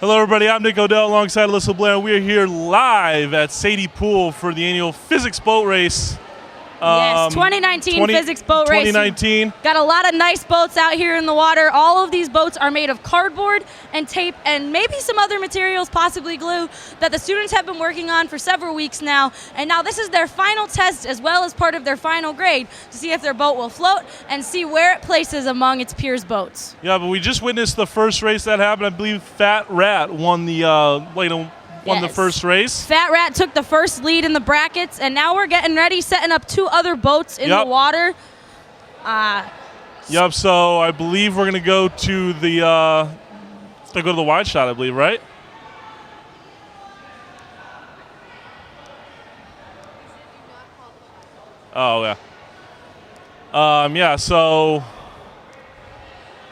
Hello, everybody. I'm Nick Odell alongside Alyssa Blair. We are here live at Sadie Pool for the annual Physics Boat Race. Yes, 2019 Physics Boat Race. 2019. Got a lot of nice boats out here in the water. All of these boats are made of cardboard and tape and maybe some other materials, possibly glue, that the students have been working on for several weeks now. And now this is their final test as well as part of their final grade to see if their boat will float and see where it places among its peers' boats. Yeah, but we just witnessed the first race that happened. I believe Fat Rat won the the first race. Fat Rat took the first lead in the brackets, and now we're getting ready, setting up two other boats in the water. Yep, so I believe we're going to go to the wide shot, I believe, right? Oh, yeah. So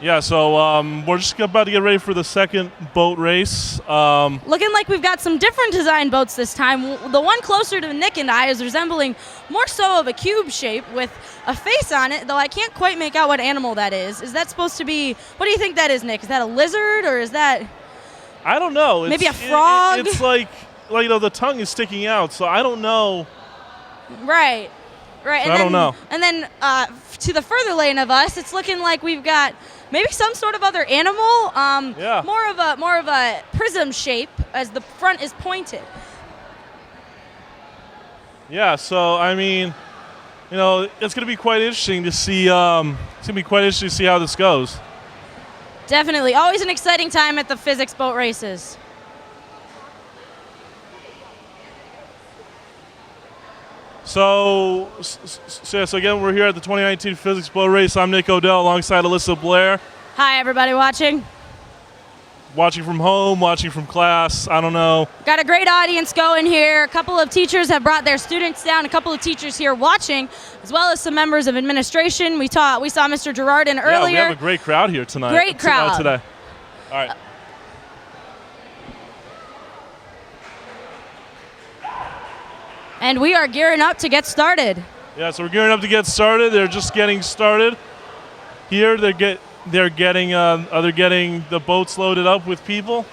we're just about to get ready for the second boat race. Looking like we've got some different design boats this time. The one closer to Nick and I is resembling more so of a cube shape with a face on it, though I can't quite make out what animal that is. Is that supposed to be, what do you think that is, Nick? Is that a lizard or is that? I don't know. Maybe a frog? It's like the tongue is sticking out, so I don't know. Right. So I don't know. And then to the further lane of us, it's looking like we've got maybe some sort of other animal. More of a prism shape as the front is pointed. Yeah. So I mean, it's going to be quite interesting to see. It's going to be quite interesting to see how this goes. Definitely, always an exciting time at the Physics Boat Races. So again, we're here at the 2019 Physics Boat Race. I'm Nick Odell alongside Alyssa Blair. Hi, everybody watching. Watching from home, watching from class, I don't know. Got a great audience going here. A couple of teachers have brought their students down. A couple of teachers here watching, as well as some members of administration. We saw Mr. Gerardin earlier. Yeah, we have a great crowd here tonight. Great crowd. Today. All right. And we are gearing up to get started. Yeah, so we're gearing up to get started. They're just getting started. Here, they're getting the boats loaded up with people.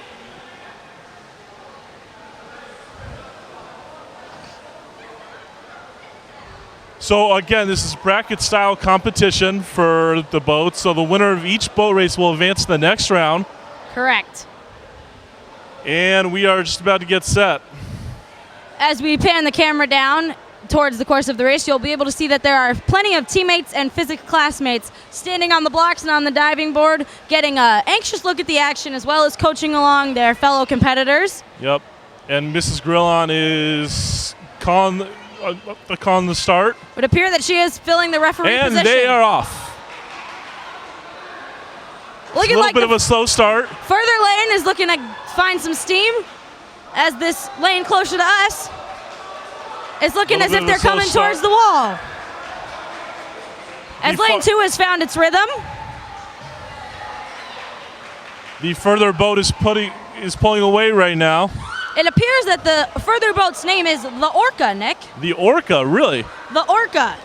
So again, this is bracket-style competition for the boats. So the winner of each boat race will advance to the next round. Correct. And we are just about to get set. As we pan the camera down towards the course of the race, you'll be able to see that there are plenty of teammates and physics classmates standing on the blocks and on the diving board, getting an anxious look at the action as well as coaching along their fellow competitors. Yep. And Mrs. Grillon is calling the start. It would appear that she is filling the referee position. And they are off. Looking a little like bit of a slow start. Further lane is looking to find some steam. As this lane closer to us is looking as if they're coming towards the wall. As lane 2 has found its rhythm. The further boat is pulling away right now. It appears that the further boat's name is the Orca, Nick. The Orca, really? The Orca.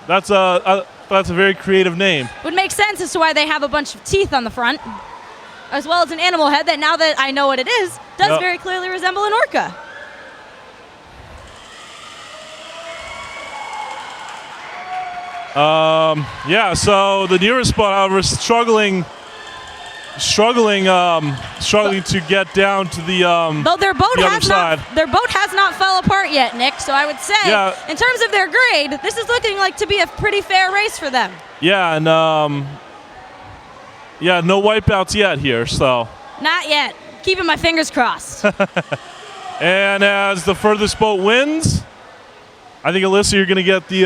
That's a very creative name. Would make sense as to why they have a bunch of teeth on the front, as well as an animal head that, now that I know what it is, does very clearly resemble an orca. Yeah, so the nearest boat, however, is struggling to get down to the though their boat the other side. Their boat has not fell apart yet, Nick, so I would say, in terms of their grade, this is looking like to be a pretty fair race for them. Yeah, and no wipeouts yet here, so. Not yet. Keeping my fingers crossed. And as the furthest boat wins, I think, Alyssa, you're going to get the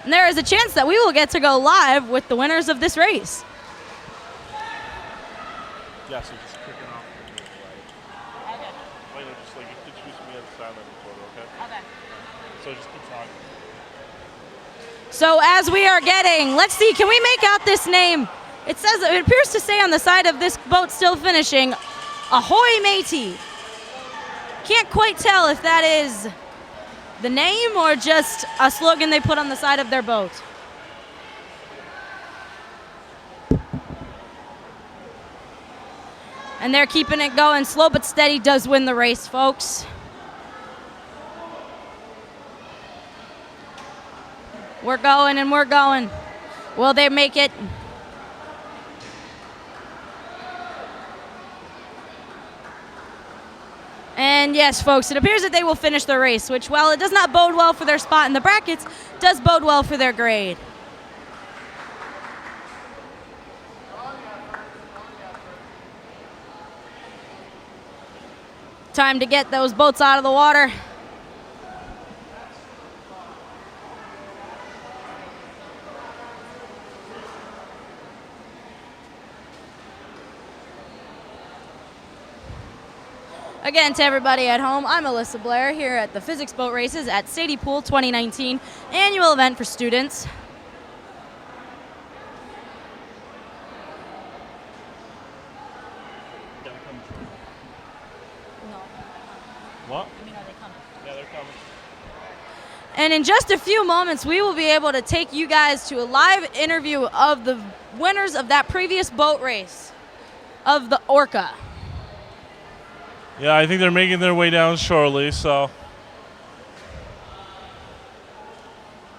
And there is a chance that we will get to go live with the winners of this race. Yeah, so just kick it off. Okay. Later, just introduce me as a silent reporter, okay? Okay. So just keep talking. So as we are getting, let's see, can we make out this name? It appears to say on the side of this boat still finishing, Ahoy Matey. Can't quite tell if that is the name or just a slogan they put on the side of their boat? And they're keeping it going. Slow but steady does win the race, folks. We're going and we're going. Will they make it? And yes, folks, it appears that they will finish the race, which, while it does not bode well for their spot in the brackets, does bode well for their grade. Time to get those boats out of the water. Again, to everybody at home, I'm Alyssa Blair here at the Physics Boat Races at Sadie Pool 2019, annual event for students. What? Yeah, they're coming. And in just a few moments, we will be able to take you guys to a live interview of the winners of that previous boat race, of the Orca. Yeah, I think they're making their way down shortly, so.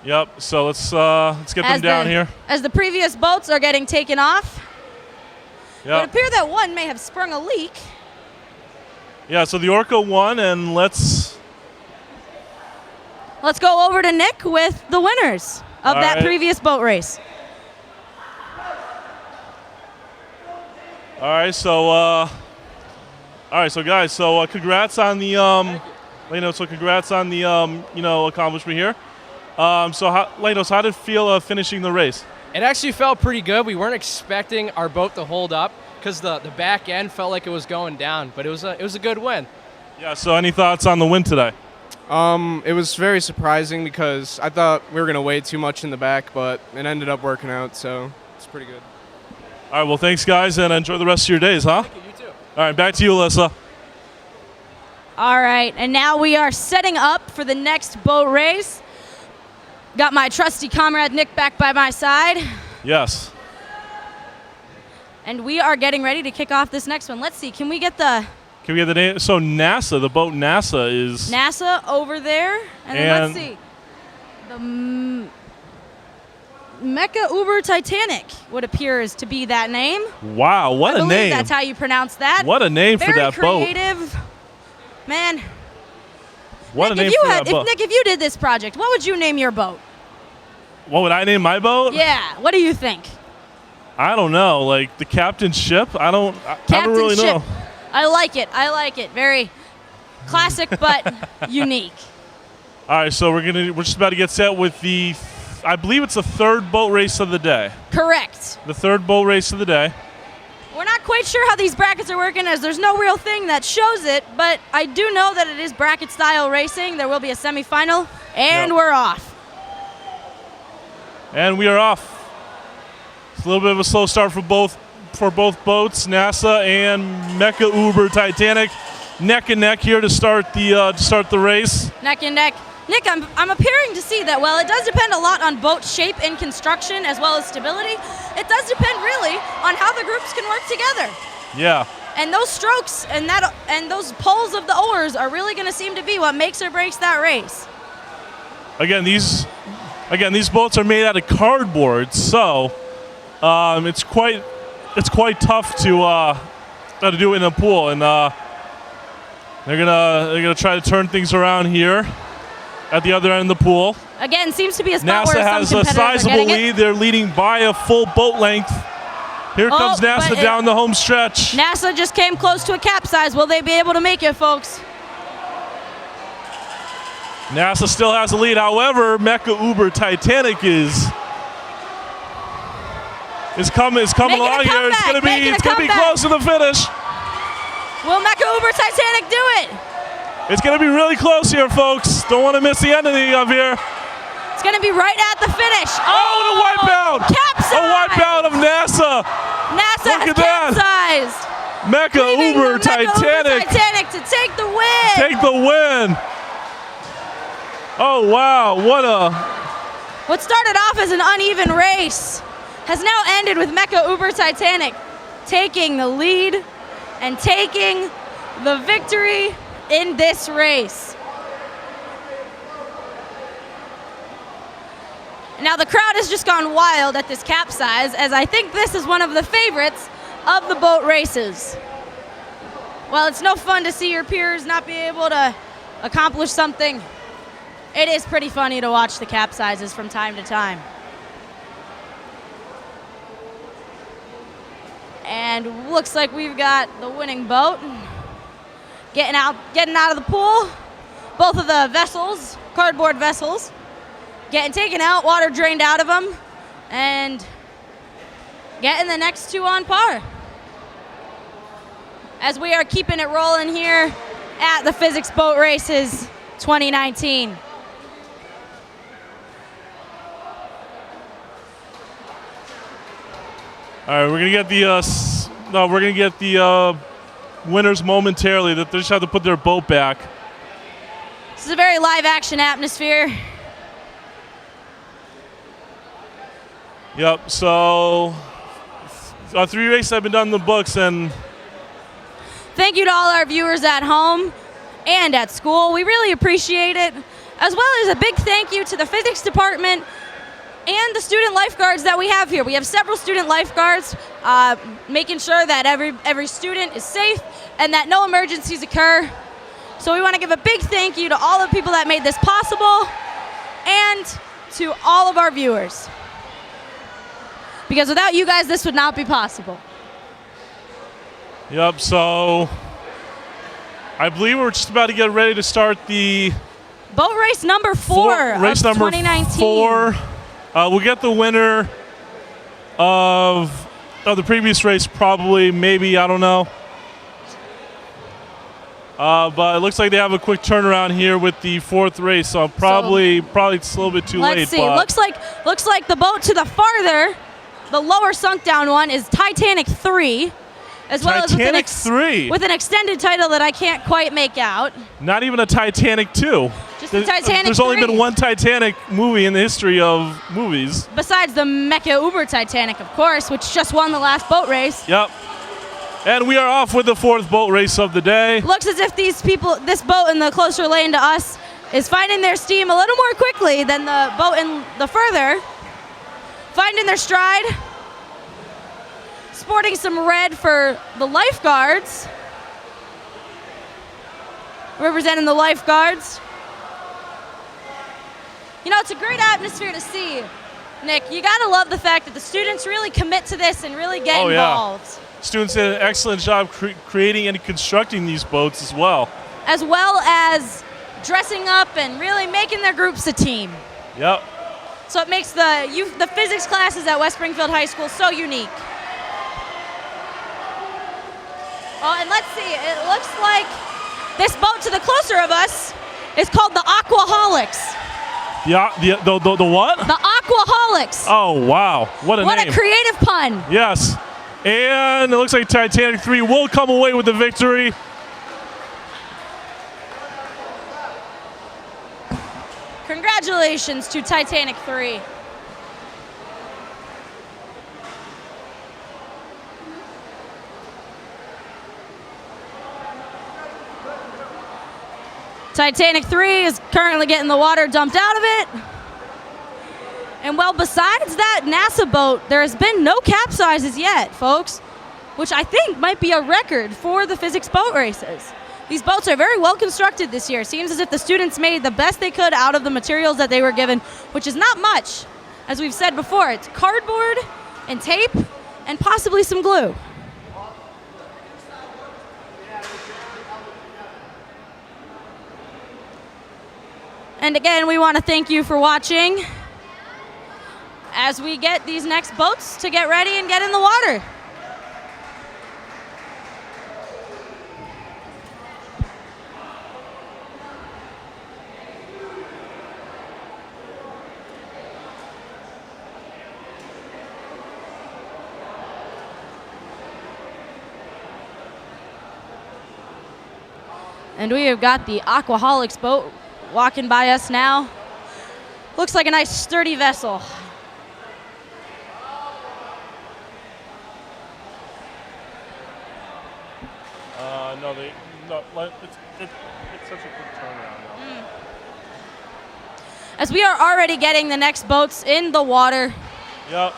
Yep, so let's get them down here. As the previous boats are getting taken off, it would Yeah. appear that one may have sprung a leak. Yeah, so the Orca won, and let's go over to Nick with the winners of All that right. previous boat race. All right, so guys, so congrats on the congrats on the accomplishment here. So how did it feel finishing the race? It actually felt pretty good. We weren't expecting our boat to hold up because the back end felt like it was going down, but it was a good win. Yeah, so any thoughts on the win today? It was very surprising because I thought we were going to weigh too much in the back, but it ended up working out, so it's pretty good. All right, well, thanks, guys, and enjoy the rest of your days, huh? Thank you, you too. All right, back to you, Alyssa. All right, and now we are setting up for the next boat race. Got my trusty comrade Nick back by my side, Yes. and we are getting ready to kick off this next one. Let's see, can we get the Can we get the name? So NASA, the boat NASA is. NASA over there? And then let's And- see. The Mecha Uber Titanic would appears to be that name. Wow, what I a believe name! that's how you pronounce that. What a name for Very that boat! creative. Man, What a Nick, name if you for had, that boat! Nick, if you did this project, what would you name your boat? What would I name my boat? Yeah, what do you think? I don't know, like the captain's ship. I don't Captain's really know. ship. I like it. Very classic but unique. All right, so we're just about to get set with the, I believe it's the third boat race of the day. Correct. The third boat race of the day. We're not quite sure how these brackets are working, as there's no real thing that shows it, but I do know that it is bracket style racing. There will be a semifinal, and Yep. we're off. And we are off. It's a little bit of a slow start for both boats, NASA and Mecha Uber Titanic, neck and neck here to start the race. Neck and neck. Nick, I'm appearing to see that while it does depend a lot on boat shape and construction as well as stability, it does depend really on how the groups can work together. Yeah. And those strokes and those pulls of the oars are really going to seem to be what makes or breaks that race. Again, these boats are made out of cardboard, so it's quite tough to do it in a pool, and they're gonna try to turn things around here at the other end of the pool. Again, seems to be a spot NASA where has some a competitors are sizable getting it. lead. They're leading by a full boat length. Here comes but NASA down the home stretch. NASA just came close to a capsize. Will they be able to make it, folks? NASA still has the lead. However, Mecha Uber Titanic is coming Making a along here. It's comeback, making a gonna be comeback. close to the finish. Will Mecha Uber Titanic do it? It's gonna be really close here, folks. Don't want to miss the end of here. It's going to be right at the finish. Oh, the wipeout! Capsized! A wipeout of NASA. NASA Look has at that. capsized. Mecha Leaving Uber the Mecha Uber Titanic Titanic to take the win. take the win. Oh, wow. What started off as an uneven race has now ended with Mecha Uber Titanic taking the lead and taking the victory in this race. Now the crowd has just gone wild at this capsize, as I think this is one of the favorites of the boat races. While it's no fun to see your peers not be able to accomplish something, it is pretty funny to watch the capsizes from time to time. And looks like we've got the winning boat getting out of the pool. Both of the vessels, cardboard vessels, getting taken out, water drained out of them, and getting the next two on par. As we are keeping it rolling here at the Physics Boat Races 2019. All right, we're gonna get the winners momentarily. That they just have to put their boat back. This is a very live action atmosphere. Yep. So 3 races have been done in the books, and Thank you to all our viewers at home and at school. We really appreciate it. As well as a big thank you to the physics department and the student lifeguards that we have here. We have several student lifeguards making sure that every student is safe and that no emergencies occur. So we want to give a big thank you to all the people that made this possible and to all of our viewers. Because without you guys, this would not be possible. yep. So I believe we're just about to get ready to start the Boat race number 4 race of number 2019. 4. We'll get the winner of the previous race, probably, maybe, I don't know. But it looks like they have a quick turnaround here with the 4th race, so probably it's a little bit too late. Let's see. But Looks like the boat to the farther, the lower sunk down one, is Titanic 3, as well Titanic as 3. with an extended title that I can't quite make out. Not even a Titanic 2. Just a Titanic There's only 3. been one Titanic movie in the history of movies. Besides the Mecha Uber Titanic, of course, which just won the last boat race. Yep. And we are off with the 4th boat race of the day. Looks as if this boat in the closer lane to us is finding their steam a little more quickly than the boat in the further. Finding their stride. Sporting some red for the lifeguards. Representing the lifeguards. You know, it's a great atmosphere to see, Nick. You gotta love the fact that the students really commit to this and really get involved. Students did an excellent job creating and constructing these boats as well. As well as dressing up and really making their groups a team. Yep. So it makes the physics classes at West Springfield High School so unique. Oh, and let's see, it looks like this boat to the closer of us is called the Aquaholics. The what? The Aquaholics. Oh, wow. What a name. What a creative pun. Yes. And it looks like Titanic 3 will come away with the victory. Congratulations to Titanic 3. Titanic 3 is currently getting the water dumped out of it. And well, besides that NASA boat, there has been no capsizes yet, folks, which I think might be a record for the physics boat races. These boats are very well constructed this year. Seems as if the students made the best they could out of the materials that they were given, which is not much. As we've said before, it's cardboard and tape and possibly some glue. And again, we want to thank you for watching as we get these next boats to get ready and get in the water. And we have got the Aquaholics boat walking by us now. Looks like a nice sturdy vessel. It's such a quick turnaround now. As we are already getting the next boats in the water. Yep.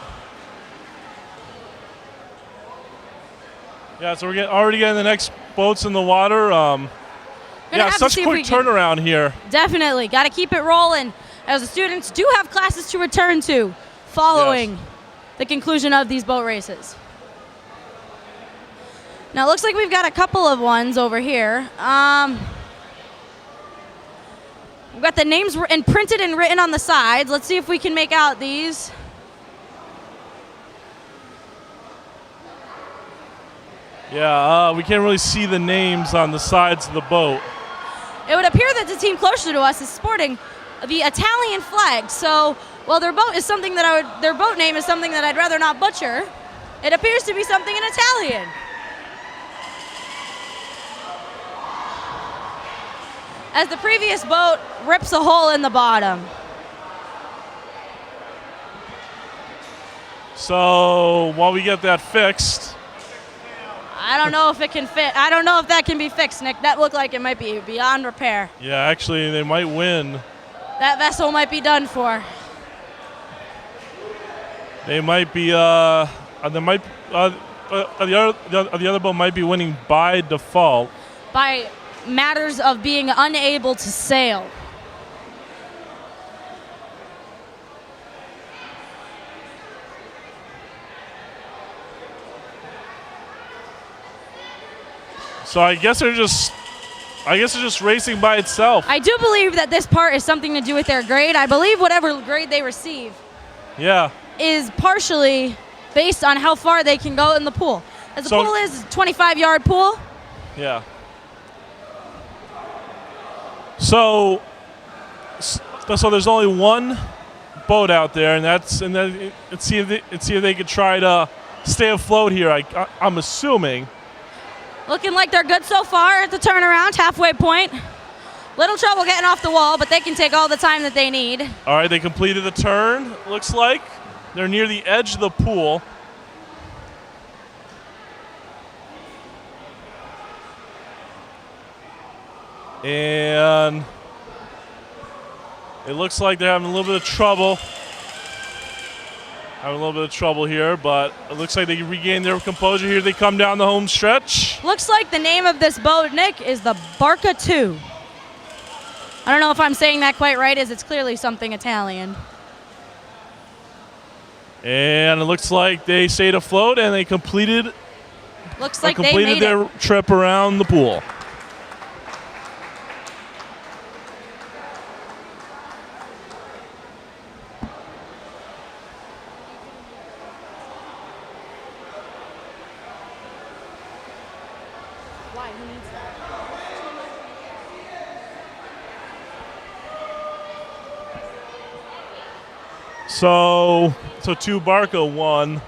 Yeah, so we're already getting the next boats in the water. Gonna Yeah, have to such see if quick we can- turnaround here. Definitely. Got to keep it rolling as the students do have classes to return to following the conclusion of these boat races. Now, it looks like we've got a couple of ones over here. We've got the names printed and written on the sides. Let's see if we can make out these. Yeah, we can't really see the names on the sides of the boat. It would appear that the team closer to us is sporting the Italian flag. So, while their boat is something that their boat name is something that I'd rather not butcher, it appears to be something in Italian. As the previous boat rips a hole in the bottom. So while we get that fixed, I don't know if it can fit. I don't know if that can be fixed, Nick. That looked like it might be beyond repair. yeah, actually they might win. That vessel might be done for. They might be. The other boat might be winning by default. By matters of being unable to sail. So I guess they're just racing by itself. I do believe that this part is something to do with their grade. I believe whatever grade they receive Yeah. is partially based on how far they can go in the pool. As the So- pool is a 25-yard pool. Yeah. So there's only one boat out there, and let's see if they could try to stay afloat here. I'm assuming. Looking like they're good so far at the turnaround, halfway point. Little trouble getting off the wall, but they can take all the time that they need. All right, they completed the turn. Looks like they're near the edge of the pool. And it looks like they're having a little bit of trouble. Here, but it looks like they regain their composure here. They come down the home stretch. Looks like the name of this boat, Nick, is the Barca 2. I don't know if I'm saying that quite right, as it's clearly something Italian. And it looks like they stayed afloat and they completed Looks like they made their it. trip around the pool. Why? Who needs that? So two Barca won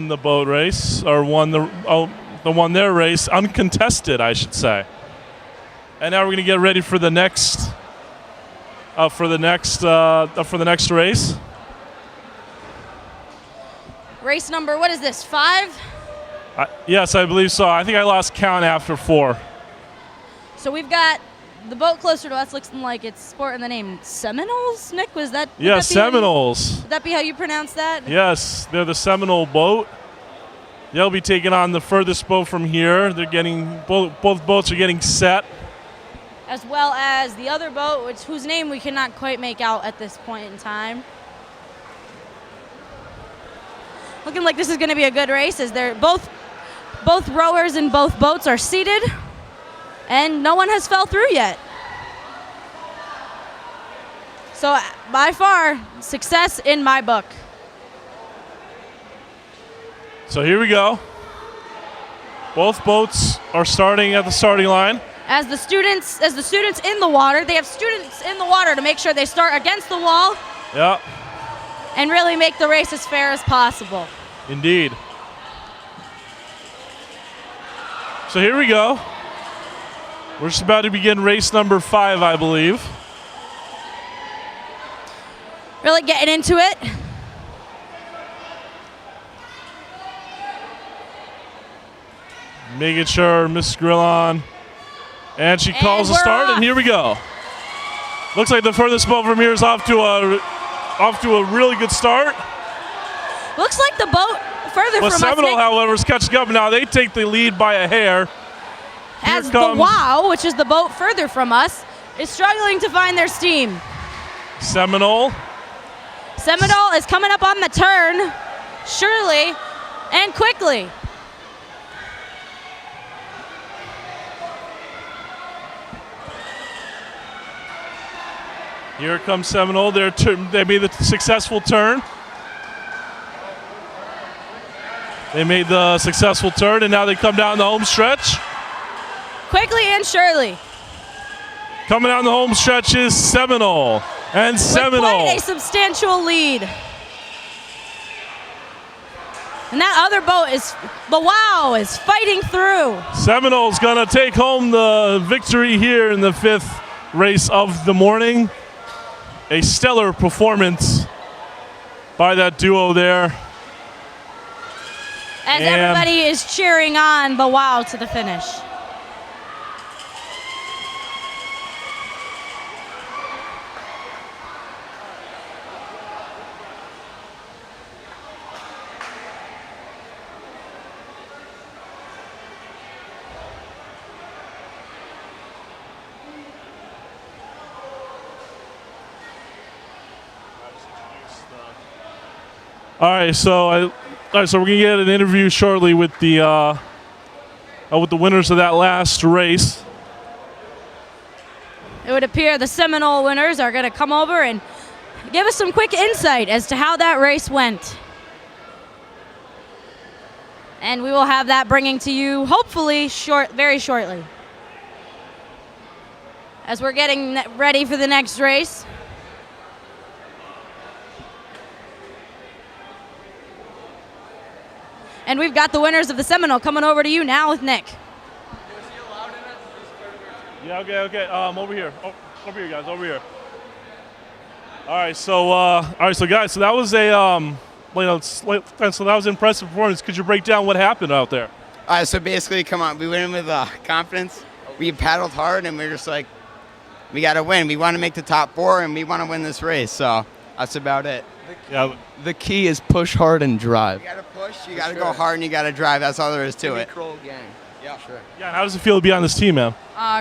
the boat race, or won their race uncontested, I should say. And now we're gonna get ready for the next race. Race number, what is this, 5? Yes, I believe so. I think I lost count after 4. So we've got the boat closer to us, looks like it's sporting the name Seminoles, Nick? Would Yeah, that be how you- Seminoles. Would that be how you pronounce that? Yes, they're the Seminole boat. They'll be taking on the furthest boat from here. They're getting both boats are getting set. As well as the other boat, whose name we cannot quite make out at this point in time. Looking like this is going to be a good race, as they're both rowers in both boats are seated, and no one has fell through yet. So by far, success in my book. So here we go. Both boats are starting at the starting line. As the students in the water, they have students in the water to make sure they start against the wall Yeah, and really make the race as fair as possible. indeed. So here we go. We're just about to begin race number 5, I believe. Really getting into it. Making sure Miss Grillon. And she calls the we're start, off. and here we go. Looks like the furthest boat from here is off to a really good start. Looks like the boat further Well, from Seminole, us, Nick, however, is catching up now. They take the lead by a hair. as the comes- Wow, which is the boat further from us, is struggling to find their steam. Seminole. Seminole is coming up on the turn, surely and quickly. Here comes Seminole. They made the successful turn. They made the successful turn, and now they come down the home stretch. Quickly and surely. Coming down the home stretch is Seminole. And With Seminole. quite a substantial lead. And that other boat is, the Wow is fighting through. Seminole's going to take home the victory here in the 5th race of the morning. A stellar performance by that duo there. As And- everybody is cheering on the Wow to the finish. All right, so we're gonna get an interview shortly with the winners of that last race. It would appear the Seminole winners are going to come over and give us some quick insight as to how that race went. And we will have that bringing to you hopefully very shortly. As we're getting ready for the next race. And we've got the winners of the Seminole coming over to you now with Nick. Yeah, okay. Over here. Oh, over here, guys. Over here. All right, so guys, so that was so that was an impressive performance. Could you break down what happened out there? All right, so basically, come on, we went in with confidence. We paddled hard, and we were just like, we got to win. We want to make the top 4, and we want to win this race. So that's about it. Yeah, The key is push hard and drive. You got to push, you got to go hard, and you got to drive. That's all there is to it. Kroll gang. Yeah, sure. yeah. How does it feel to be on this team, man?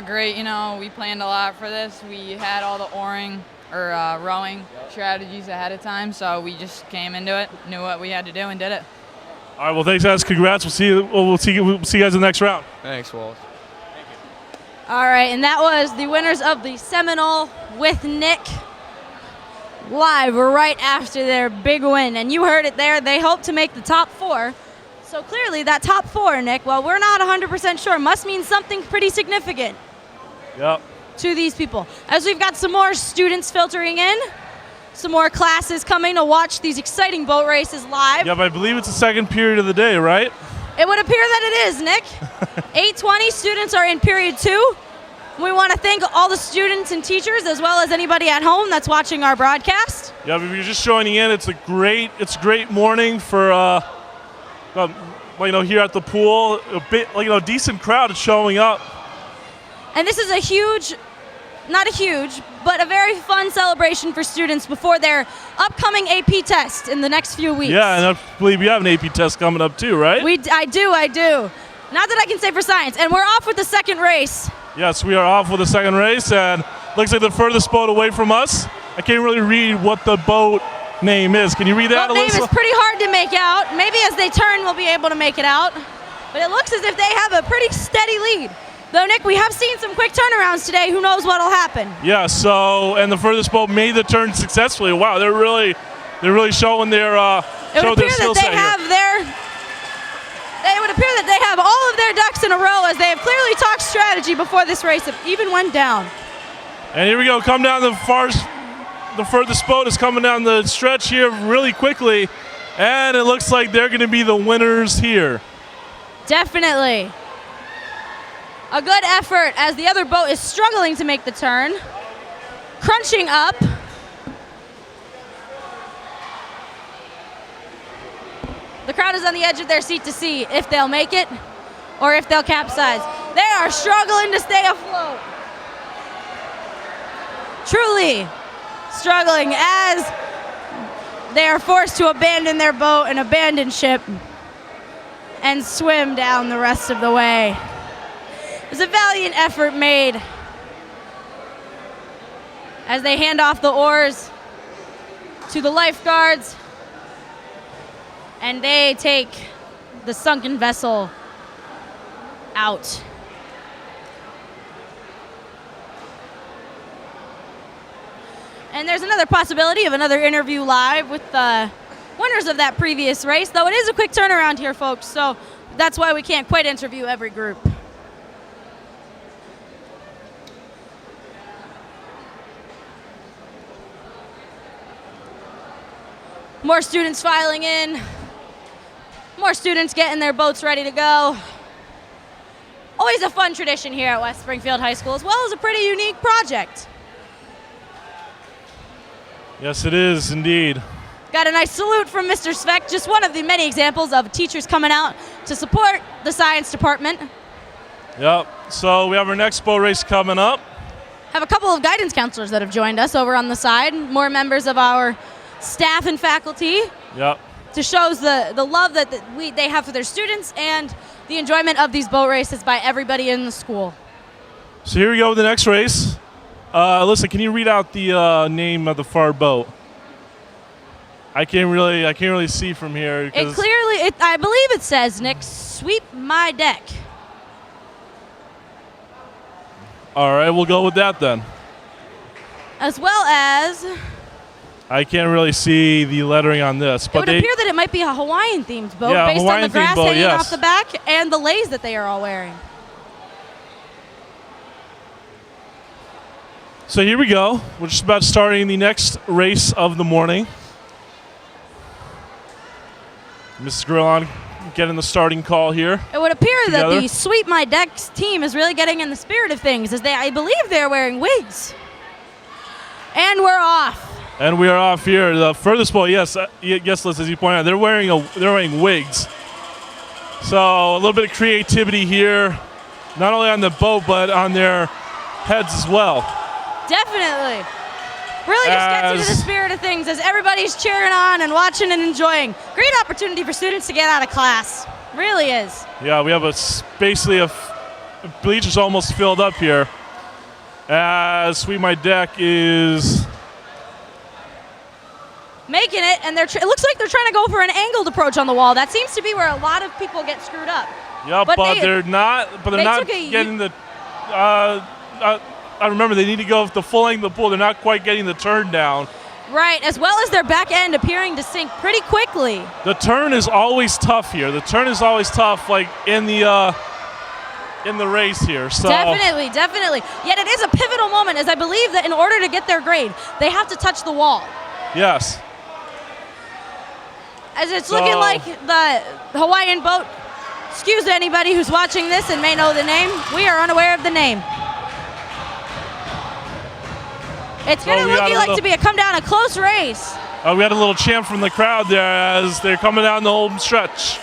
Great. We planned a lot for this. We had all the rowing strategies ahead of time, so we just came into it, knew what we had to do, and did it. All right, well, thanks, guys. Congrats. We'll see you guys in the next round. Thanks, Wallace. All right, and that was the winners of the Seminole with Nick live right after their big win. And you heard it there. They hope to make the top 4. So clearly that top 4, Nick, well, we're not 100% sure, must mean something pretty significant Yep. to these people. As we've got some more students filtering in, some more classes coming to watch these exciting boat races live. Yep, I believe it's the second period of the day, right? It would appear that it is, Nick. 8:20 students are in period 2. We want to thank all the students and teachers as well as anybody at home that's watching our broadcast. Yeah, if you're just joining in, it's a great morning for here at the pool. A bit decent crowd is showing up. And this is not a huge, but a very fun celebration for students before their upcoming AP test in the next few weeks. Yeah, and I believe you have an AP test coming up too, right? I do. Not that I can say for science. And we're off with the second race. Yes, we are off with the second race, and looks like the furthest boat away from us. I can't really read what the boat name is. Can you read that, Boat name Alyssa? is pretty hard to make out. Maybe as they turn, we'll be able to make it out. But it looks as if they have a pretty steady lead. Though, Nick, we have seen some quick turnarounds today. Who knows what'll happen? Yeah. And the furthest boat made the turn successfully. Wow, they're really showing their It show would their appear skill that set here. It would appear that they have all of their ducks in a row as they have clearly talked strategy before this race even went down. And here we go. Come down the furthest boat is coming down the stretch here really quickly, and it looks like they're going to be the winners here. Definitely. A good effort as the other boat is struggling to make the turn. Crunching up. The crowd is on the edge of their seat to see if they'll make it or if they'll capsize. They are struggling to stay afloat. Truly struggling as they are forced to abandon their boat and abandon ship and swim down the rest of the way. It was a valiant effort made as they hand off the oars to the lifeguards and they take the sunken vessel out. And there's another possibility of another interview live with the winners of that previous race, though it is a quick turnaround here, folks, so that's why we can't quite interview every group. More students filing in. More students getting their boats ready to go. Always a fun tradition here at West Springfield High School, as well as a pretty unique project. Yes, it is indeed. Got a nice salute from Mr. Sveck, just one of the many examples of teachers coming out to support the science department. Yep. So we have our next boat race coming up. Have a couple of guidance counselors that have joined us over on the side, more members of our staff and faculty. Yep. To shows the love that they have for their students and the enjoyment of these boat races by everybody in the school. So here we go with the next race. Alyssa, can you read out the name of the far boat? I can't really see from here. It clearly, I believe it says, Nick, sweep my deck. All right, we'll go with that then. As well as, I can't really see the lettering on this, it but would appear that it might be a Hawaiian-themed boat based on the grass hanging off the back and the leis that they are all wearing. So here we go. We're just about starting the next race of the morning. Mrs. Grillon getting the starting call here. It would appear together. that the Sweep My Decks team is really getting in the spirit of things, as I believe they're wearing wigs. And we're off. And we are off here. The furthest boat, yes, Liz, as you pointed out, they're wearing wigs. So a little bit of creativity here, not only on the boat but on their heads as well. Definitely. Really just gets into the spirit of things as everybody's cheering on and watching and enjoying. Great opportunity for students to get out of class. Really is. Yeah, we have basically bleachers almost filled up here. As Sweep My Deck is making it, and it looks like they're trying to go for an angled approach on the wall. That seems to be where a lot of people get screwed up. Yeah, but they're not getting the. I remember they need to go to fulling the pool. They're not quite getting the turn down. Right, as well as their back end appearing to sink pretty quickly. The turn is always tough here. The turn is always tough, like in the race here. So definitely. Yet it is a pivotal moment, as I believe that in order to get their grade, they have to touch the wall. Yes. As it's looking like the Hawaiian boat, excuse anybody who's watching this and may know the name, we are unaware of the name. It's going to look to be a come down a close race. We had a little chant from the crowd there as they're coming down the home stretch.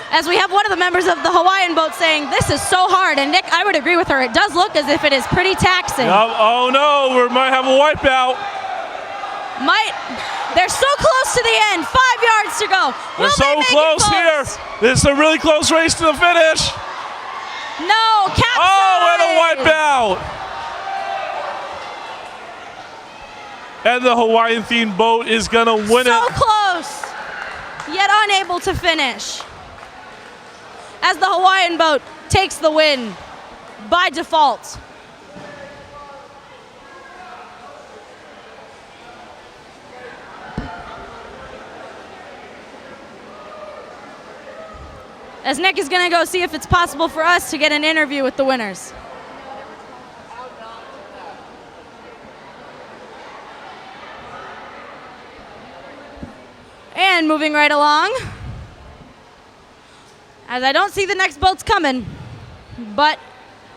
As we have one of the members of the Hawaiian boat saying, this is so hard. And Nick, I would agree with her. It does look as if it is pretty taxing. Oh no, we might have a wipeout. They're so close to the end. 5 yards to go. They're so close here. This is a really close race to the finish. No, capsize. Oh, and a wipeout. And the Hawaiian-themed boat is going to win it. So close, yet unable to finish. As the Hawaiian boat takes the win by default. As Nick is going to go see if it's possible for us to get an interview with the winners. And moving right along, as I don't see the next boats coming, but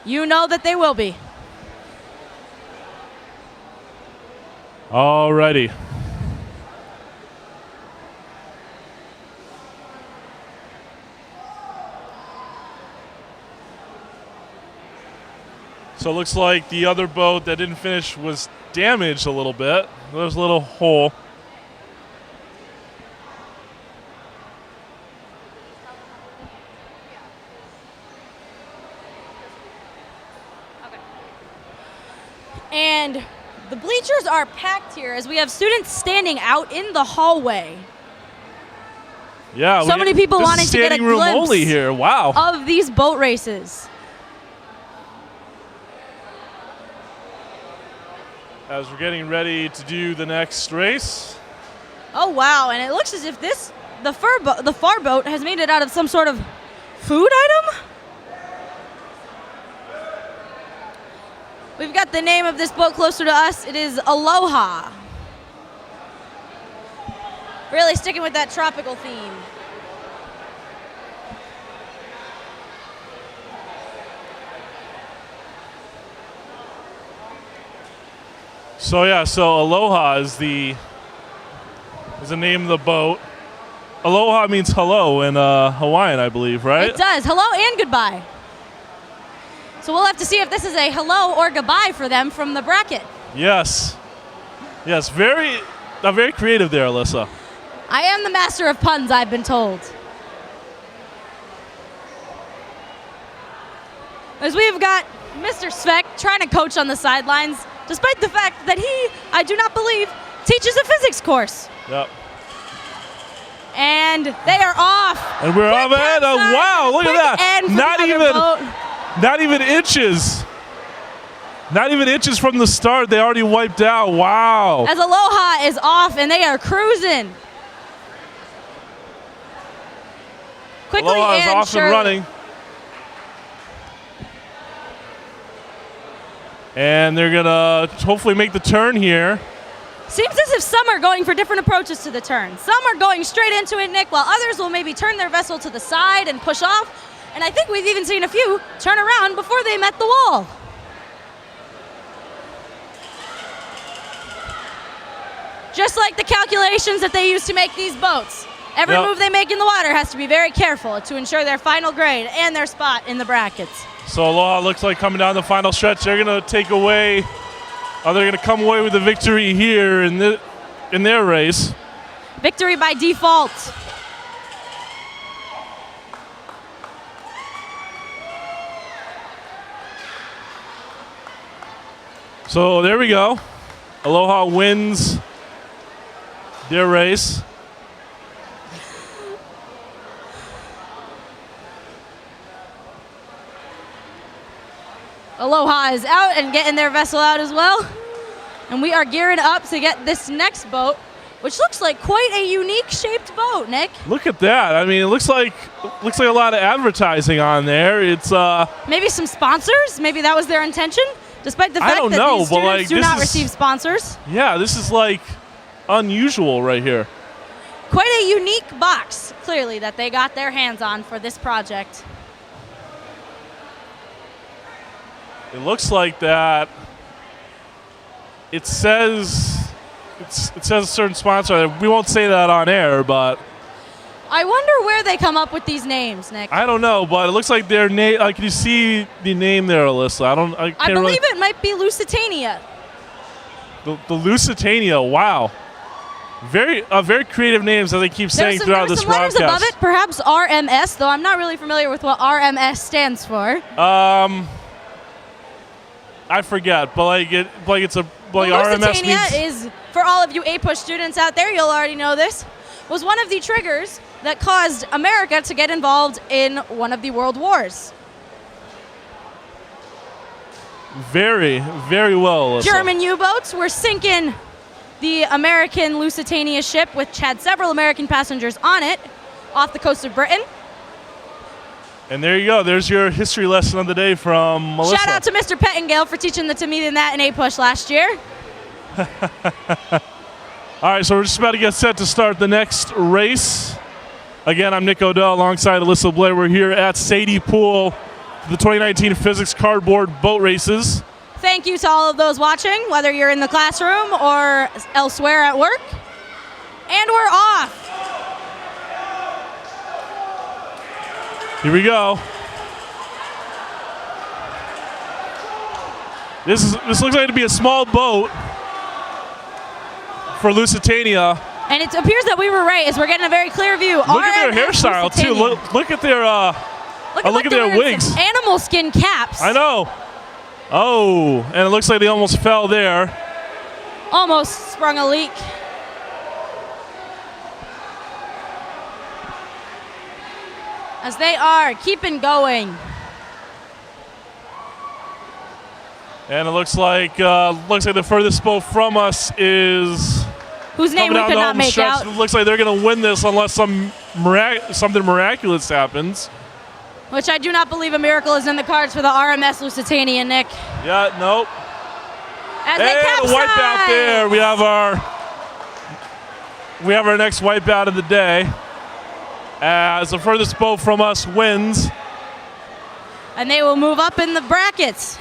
you know that they will be. Alrighty. So it looks like the other boat that didn't finish was damaged a little bit. There's a little hole. And the bleachers are packed here as we have students standing out in the hallway Yeah. So many people this is wanting to get a standing room glimpse. only here. Wow. of these boat races. As we're getting ready to do the next race. Oh wow! And it looks as if the far boat has made it out of some sort of food item. We've got the name of this boat closer to us. It is Aloha. Really sticking with that tropical theme. So yeah, so Aloha is the name of the boat. Aloha means hello in Hawaiian, I believe, right? It does. Hello and goodbye. So we'll have to see if this is a hello or goodbye for them from the bracket. Yes. Yes, very creative there, Alyssa. I am the master of puns, I've been told. As we've got Mr. Svek trying to coach on the sidelines, despite the fact that he, I do not believe, teaches a physics course. Yep. And they are off. And we're off ahead. Oh, wow, look at that. Not even inches. Not even inches from the start. They already wiped out. Wow. As Aloha is off and they are cruising. Quickly Aloha is and off surely. and running. And they're going to hopefully make the turn here. Seems as if some are going for different approaches to the turn. Some are going straight into it, Nick, while others will maybe turn their vessel to the side and push off. And I think we've even seen a few turn around before they met the wall. Just like the calculations that they use to make these boats. Every Yep. move they make in the water has to be very careful to ensure their final grade and their spot in the brackets. So Aloha looks like coming down the final stretch. They're going to take away, they're going to come away with the victory here in their race. Victory by default. So there we go. Aloha wins their race. Aloha is out and getting their vessel out as well. And we are gearing up to get this next boat, which looks like quite a unique shaped boat, Nick. Look at that. I mean, it looks like a lot of advertising on there. It's Maybe some sponsors? Maybe that was their intention? Despite the I fact don't that know, these but, students like, do this not is- receive sponsors. yeah, this is like unusual right here. Quite a unique box, clearly, that they got their hands on for this project. It looks like that. It says a certain sponsor. We won't say that on air, but I wonder where they come up with these names, Nick. I don't know. But it looks like their name. Can you see the name there, Alyssa? I can't I really. believe it might be Lusitania. The Lusitania. Wow. Very creative names that they keep saying There throughout were this some letters broadcast. above it, perhaps RMS, though I'm not really familiar with what RMS stands for. I forget, but it's a Well, RMS Lusitania means is, for all of you APUSH students out there, you'll already know this, was one of the triggers that caused America to get involved in one of the world wars. very, very well, Alyssa. German U-boats were sinking the American Lusitania ship, which had several American passengers on it, off the coast of Britain. And there you go. There's your history lesson of the day from Melissa. Shout out to Mr. Pettingale for teaching the to me and that in APUSH last year. All right, so we're just about to get set to start the next race. Again, I'm Nick Odell alongside Alyssa Blair. We're here at Sadie Pool for the 2019 Physics Cardboard Boat Races. Thank you to all of those watching, whether you're in the classroom or elsewhere at work. And we're off. Here we go. This looks like to be a small boat for Lusitania. And it appears that we were right, as we're getting a very clear view. Look at their hairstyle too. Look at their look at their wigs. Animal skin caps. I know. Oh, and it looks like they almost fell there. Almost sprung a leak. As they are keeping going. And it looks like the furthest boat from us is whose name we coming could down not the home make stretch. out. It looks like they're going to win this unless something miraculous happens. Which I do not believe a miracle is in the cards for the RMS Lusitania, Nick. Yeah, nope. As they And a capsize. wipeout there. We have our next wipeout of the day. As the furthest boat from us wins. And they will move up in the brackets.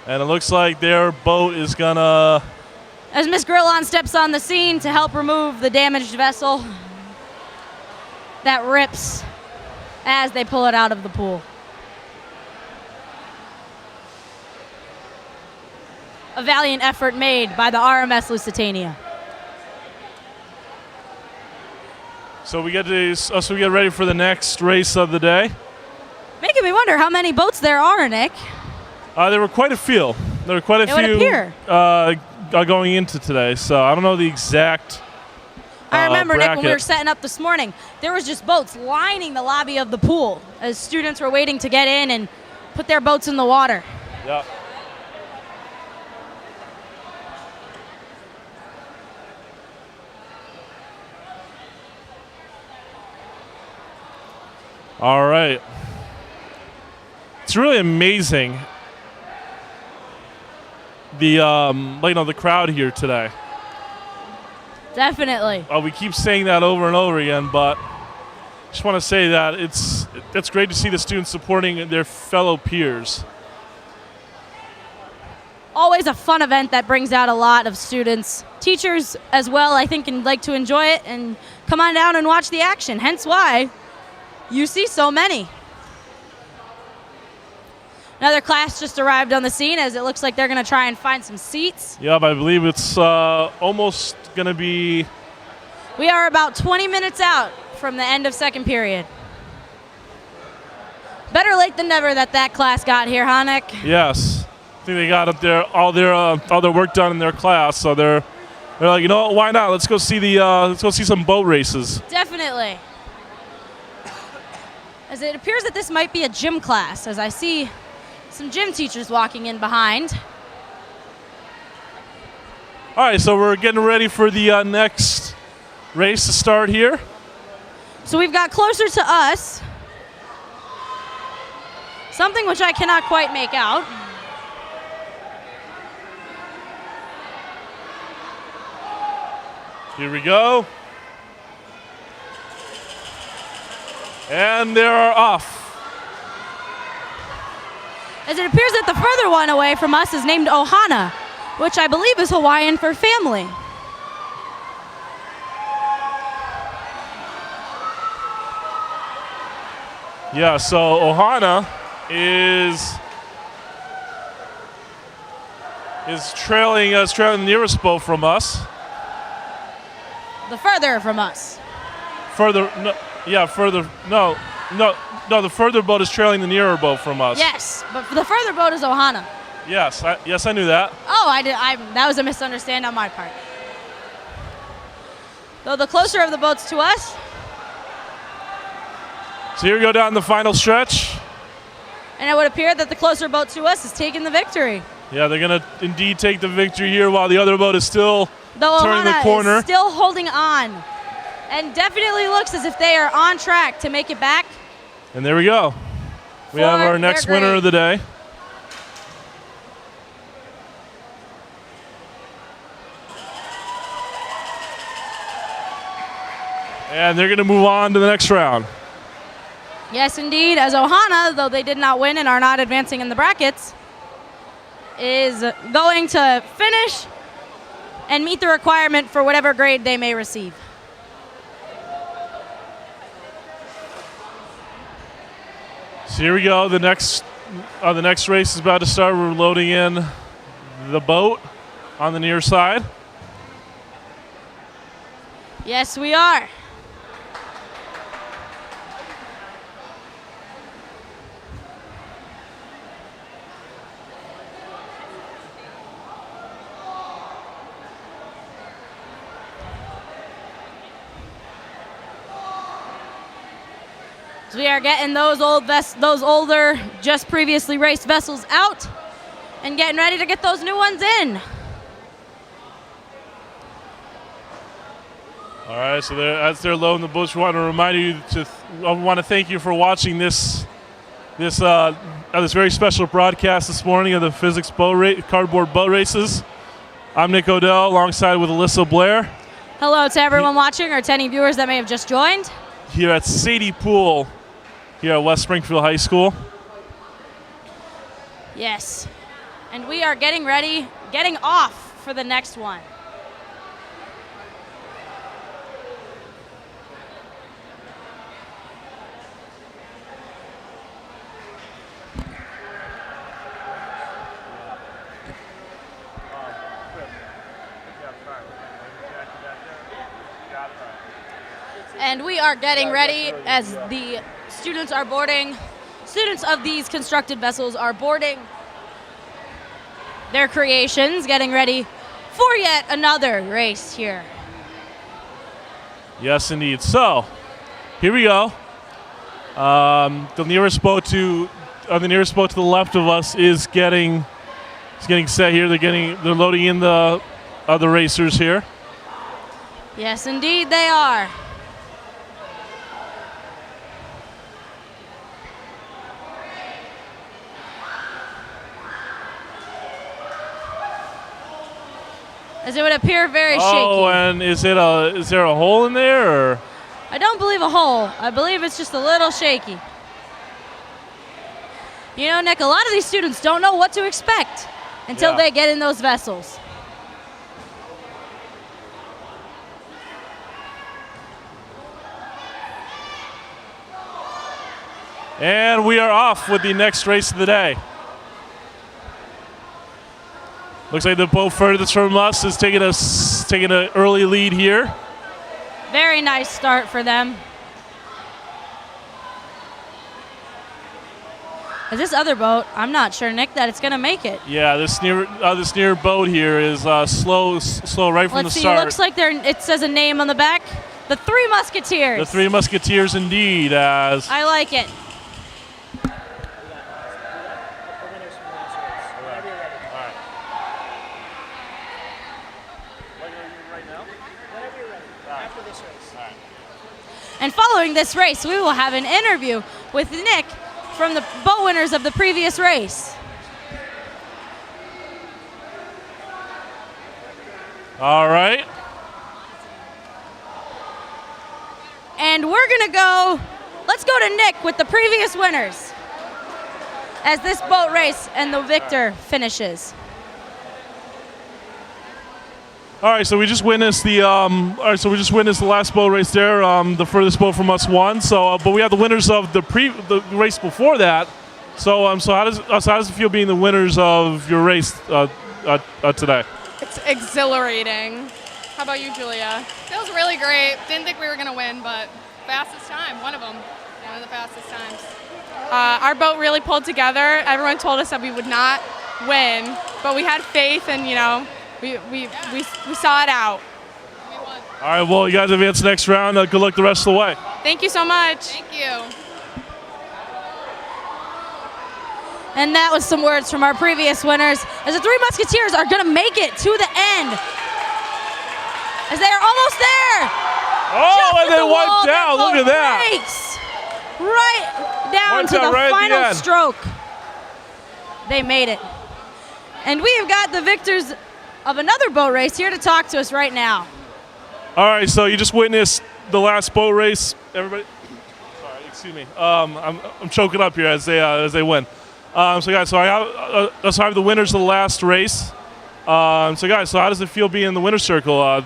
And it looks like their boat is gonna... As Miss Grillon steps on the scene to help remove the damaged vessel that rips as they pull it out of the pool. A valiant effort made by the RMS Lusitania. So we get ready for the next race of the day. Making me wonder how many boats there are, Nick. There were quite a few. There were quite a It would few appear. going into today, so I don't know the exact I remember, Nick, when we bracket. were setting up this morning, there was just boats lining the lobby of the pool as students were waiting to get in and put their boats in the water. Yeah. All right. It's really amazing the crowd here today. Definitely. We keep saying that over and over again, but I just want to say that it's great to see the students supporting their fellow peers. Always a fun event that brings out a lot of students. Teachers as well, I think, can like to enjoy it and come on down and watch the action. Hence why you see so many. Another class just arrived on the scene as it looks like they're going to try and find some seats. Yep, I believe it's almost going to be... We are about 20 minutes out from the end of second period. Better late than never that class got here, huh, Nick? Yes. I think they got up there all their work done in their class, so they're like, you know what, why not? Let's go see some boat races. Definitely. As it appears that this might be a gym class, as I see some gym teachers walking in behind. All right, so we're getting ready for the next race to start here. So we've got closer to us, something which I cannot quite make out. Here we go. And they're off. As it appears that the further one away from us is named Ohana, which I believe is Hawaiian for family. Yeah, so Ohana is trailing the nearest boat from us. The further from us. The further boat is trailing the nearer boat from us. Yes, but the further boat is Ohana. Yes, I knew that. Oh, that was a misunderstanding on my part. Though the closer of the boats to us. So here we go down the final stretch. And it would appear that the closer boat to us is taking the victory. Yeah, they're going to indeed take the victory here while the other boat is still Though turning the Ohana corner. is still holding on. And definitely looks as if they are on track to make it back. And there we go. We have our next winner of the day. And they're going to move on to the next round. Yes, indeed, as Ohana, though they did not win and are not advancing in the brackets, is going to finish and meet the requirement for whatever grade they may receive. So here we go. The next race is about to start. We're loading in the boat on the near side. Yes, we are. So we are getting those older, just previously raced vessels out and getting ready to get those new ones in. All right, so as they're loading the boats, we want to remind you I want to thank you for watching this very special broadcast this morning of the physics cardboard boat races. I'm Nick Odell, alongside with Alyssa Blair. Hello to everyone watching or to any viewers that may have just joined. Here at Sadie Pool, here at West Springfield High School. Yes, and we are getting off for the next one. And we are getting ready as the students are boarding. Students of these constructed vessels are boarding their creations, getting ready for yet another race here. Yes, indeed. So, here we go. The nearest boat to the left of us is getting set here. They're loading in the other racers here. Yes, indeed they are. As it would appear very shaky. Oh, and is there a hole in there? Or? I don't believe a hole. I believe it's just a little shaky. You know, Nick, a lot of these students don't know what to expect until they get in those vessels. And we are off with the next race of the day. Looks like the boat furthest from us is taking an early lead here. Very nice start for them. Is this other boat? I'm not sure, Nick, that it's going to make it. Yeah, this near boat here is slow right from the start. It looks like it says a name on the back. The Three Musketeers. The Three Musketeers, indeed. As I like it. And following this race, we will have an interview with Nick from the boat winners of the previous race. All right. And let's go to Nick with the previous winners as this boat race and the victor finishes. All right, so we just witnessed the last boat race there. The furthest boat from us won. So, but we have the winners of the race before that. So, how does it feel being the winners of your race today? It's exhilarating. How about you, Julia? Feels really great. Didn't think we were gonna win, but fastest time, one of them. One of the fastest times. Our boat really pulled together. Everyone told us that we would not win, but we had faith, and we saw it out. All right, well, you guys advance the next round. Good luck the rest of the way. Thank you so much. Thank you. And that was some words from our previous winners, as the Three Musketeers are going to make it to the end, as they are almost there. Oh, and they wiped down. Look at that. Right down to the final stroke. They made it. And we have got the victors of another boat race here to talk to us right now. All right, so you just witnessed the last boat race. Everybody, sorry, excuse me. I'm choking up here as they win. So guys, so I have the winners of the last race. So guys, so how does it feel being in the winner's circle?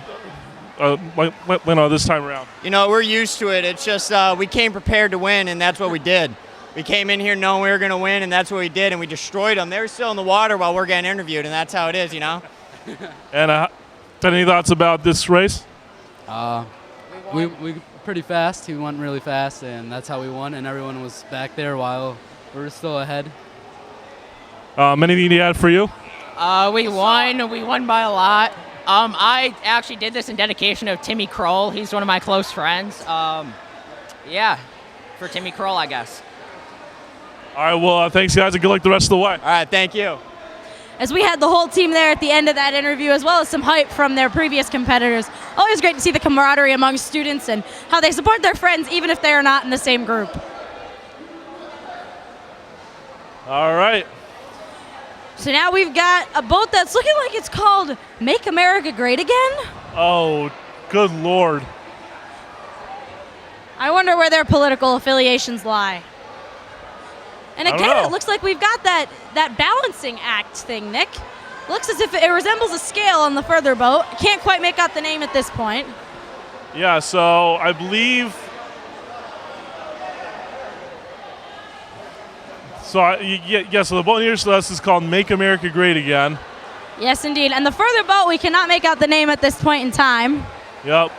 This time around. You know, we're used to it. It's just we came prepared to win, and that's what we did. We came in here knowing we were going to win, and that's what we did, and we destroyed them. They were still in the water while we're getting interviewed, and that's how it is, you know? And any thoughts about this race? We pretty fast. We went really fast, and that's how we won, and everyone was back there while we were still ahead. Anything to add for you? We won. We won by a lot. I actually did this in dedication of Timmy Kroll. He's one of my close friends. Yeah, for Timmy Kroll, I guess. All right, well, thanks, guys, and good luck the rest of the way. All right, thank you. As we had the whole team there at the end of that interview, as well as some hype from their previous competitors. Always great to see the camaraderie among students and how they support their friends even if they are not in the same group. All right. So now we've got a boat that's looking like it's called Make America Great Again. Oh, good Lord. I wonder where their political affiliations lie. And again, it looks like we've got that balancing act thing, Nick. Looks as if it resembles a scale on the further boat. Can't quite make out the name at this point. Yeah, so I believe... So, so the boat nearest to us is called Make America Great Again. Yes, indeed. And the further boat, we cannot make out the name at this point in time. Yep.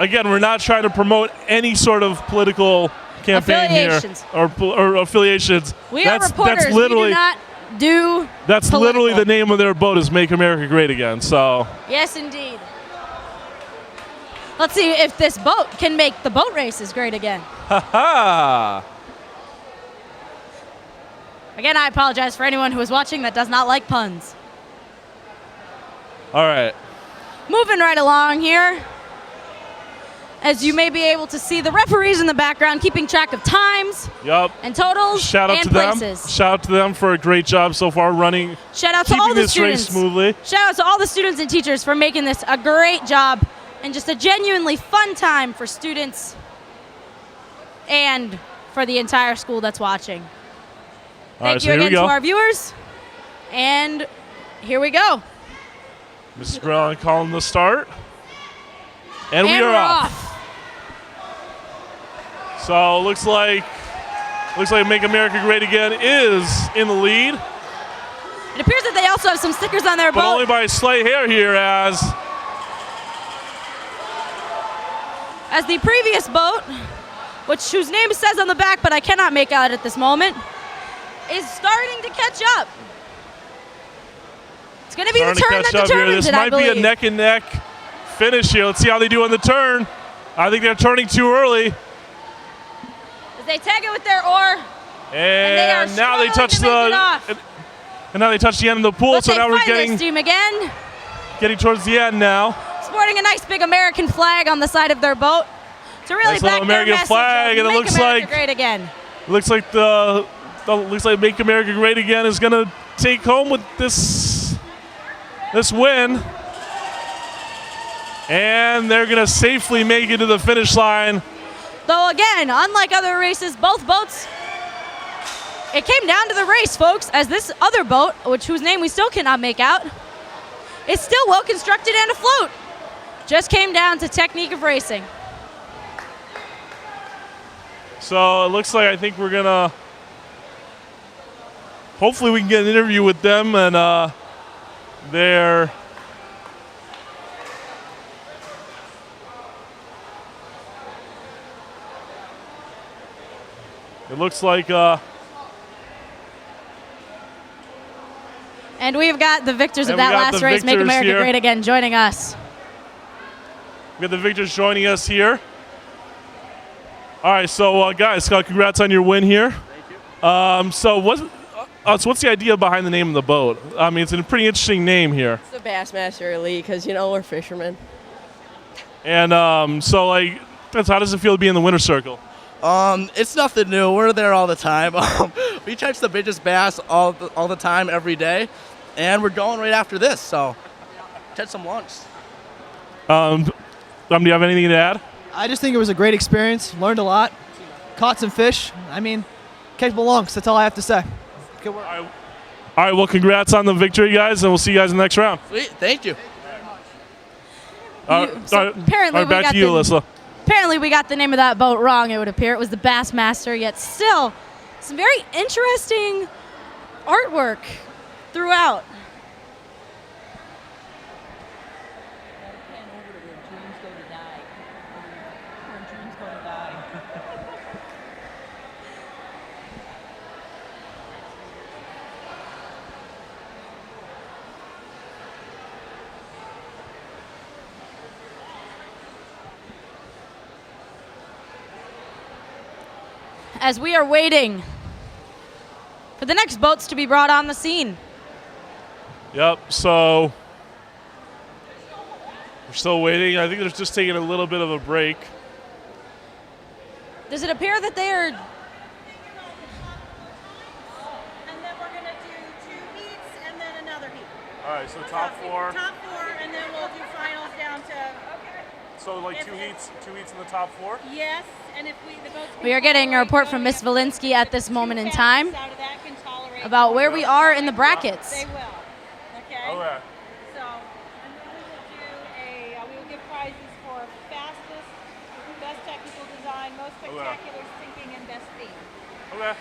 Again, we're not trying to promote any sort of political campaign here or affiliations. We are reporters. That's literally, we do not do That's political. literally the name of their boat is Make America Great Again. So. Yes, indeed. Let's see if this boat can make the boat races great again. Ha ha! Again, I apologize for anyone who is watching that does not like puns. All right. Moving right along here. As you may be able to see the referees in the background keeping track of times and totals Shout out and to places. them. Shout out to them for a great job so far running. Shout out to all the this students. race smoothly. Shout out to all the students and teachers for making this a great job and just a genuinely fun time for students and for the entire school that's watching. Thank you again to our viewers. And here we go. Mrs. Brown calling the start. And we are off. So looks like Make America Great Again is in the lead. It appears that they also have some stickers on their boat. But only by a slight hair here as the previous boat, whose name says on the back but I cannot make out at this moment, is starting to catch up. It's going to be the turn that determines it, I believe. This might be a neck and neck finish here. Let's see how they do on the turn. I think they're turning too early. As they tag it with their oar. And now they touch the end of the pool. So now we're getting towards the end now. Sporting a nice big American flag on the side of their boat to really nice back American their message flag, and it looks like great again. Looks like Make America Great Again is going to take home with this win. And they're going to safely make it to the finish line. Though again, unlike other races, both boats, it came down to the race, folks, as this other boat, whose name we still cannot make out, is still well constructed and afloat. Just came down to technique of racing. So it looks like I think we're going to, hopefully we can get an interview with them and their it looks like and we've got the victors of that last race, Make America Great Again, joining us. We got the victors joining us here. All right, so guys, congrats on your win here. Thank you. So what's the idea behind the name of the boat? I mean, it's a pretty interesting name here. It's the Bassmaster Elite because, we're fishermen. And so, how does it feel to be in the winner's circle? It's nothing new. We're there all the time. We catch the biggest bass all the time, every day, and we're going right after this. So, catch some lunch. Do you have anything to add? I just think it was a great experience. Learned a lot. Caught some fish. I mean, catch belongs. That's all I have to say. Good work. All right, well, congrats on the victory, guys, and we'll see you guys in the next round. Sweet. Thank you. Apparently, we back got to you, the- Alyssa. Apparently, we got the name of that boat wrong. It would appear it was the Bassmaster. Yet still, some very interesting artwork throughout. As we are waiting for the next boats to be brought on the scene. Yep, so we're still waiting. I think they're just taking a little bit of a break. Does it appear that they are... And then we're going to do 2 heats and then another heat. All right, so top 4. Top 4, and then we'll do finals down to. So like two heats in the top 4? Yes, and if the boats. We are getting a report from Miss Valinsky at this moment in time about where we are in the brackets. They will. Okay. Okay. So, and then we will give prizes for fastest, best technical design, most spectacular sinking, and best theme. Okay.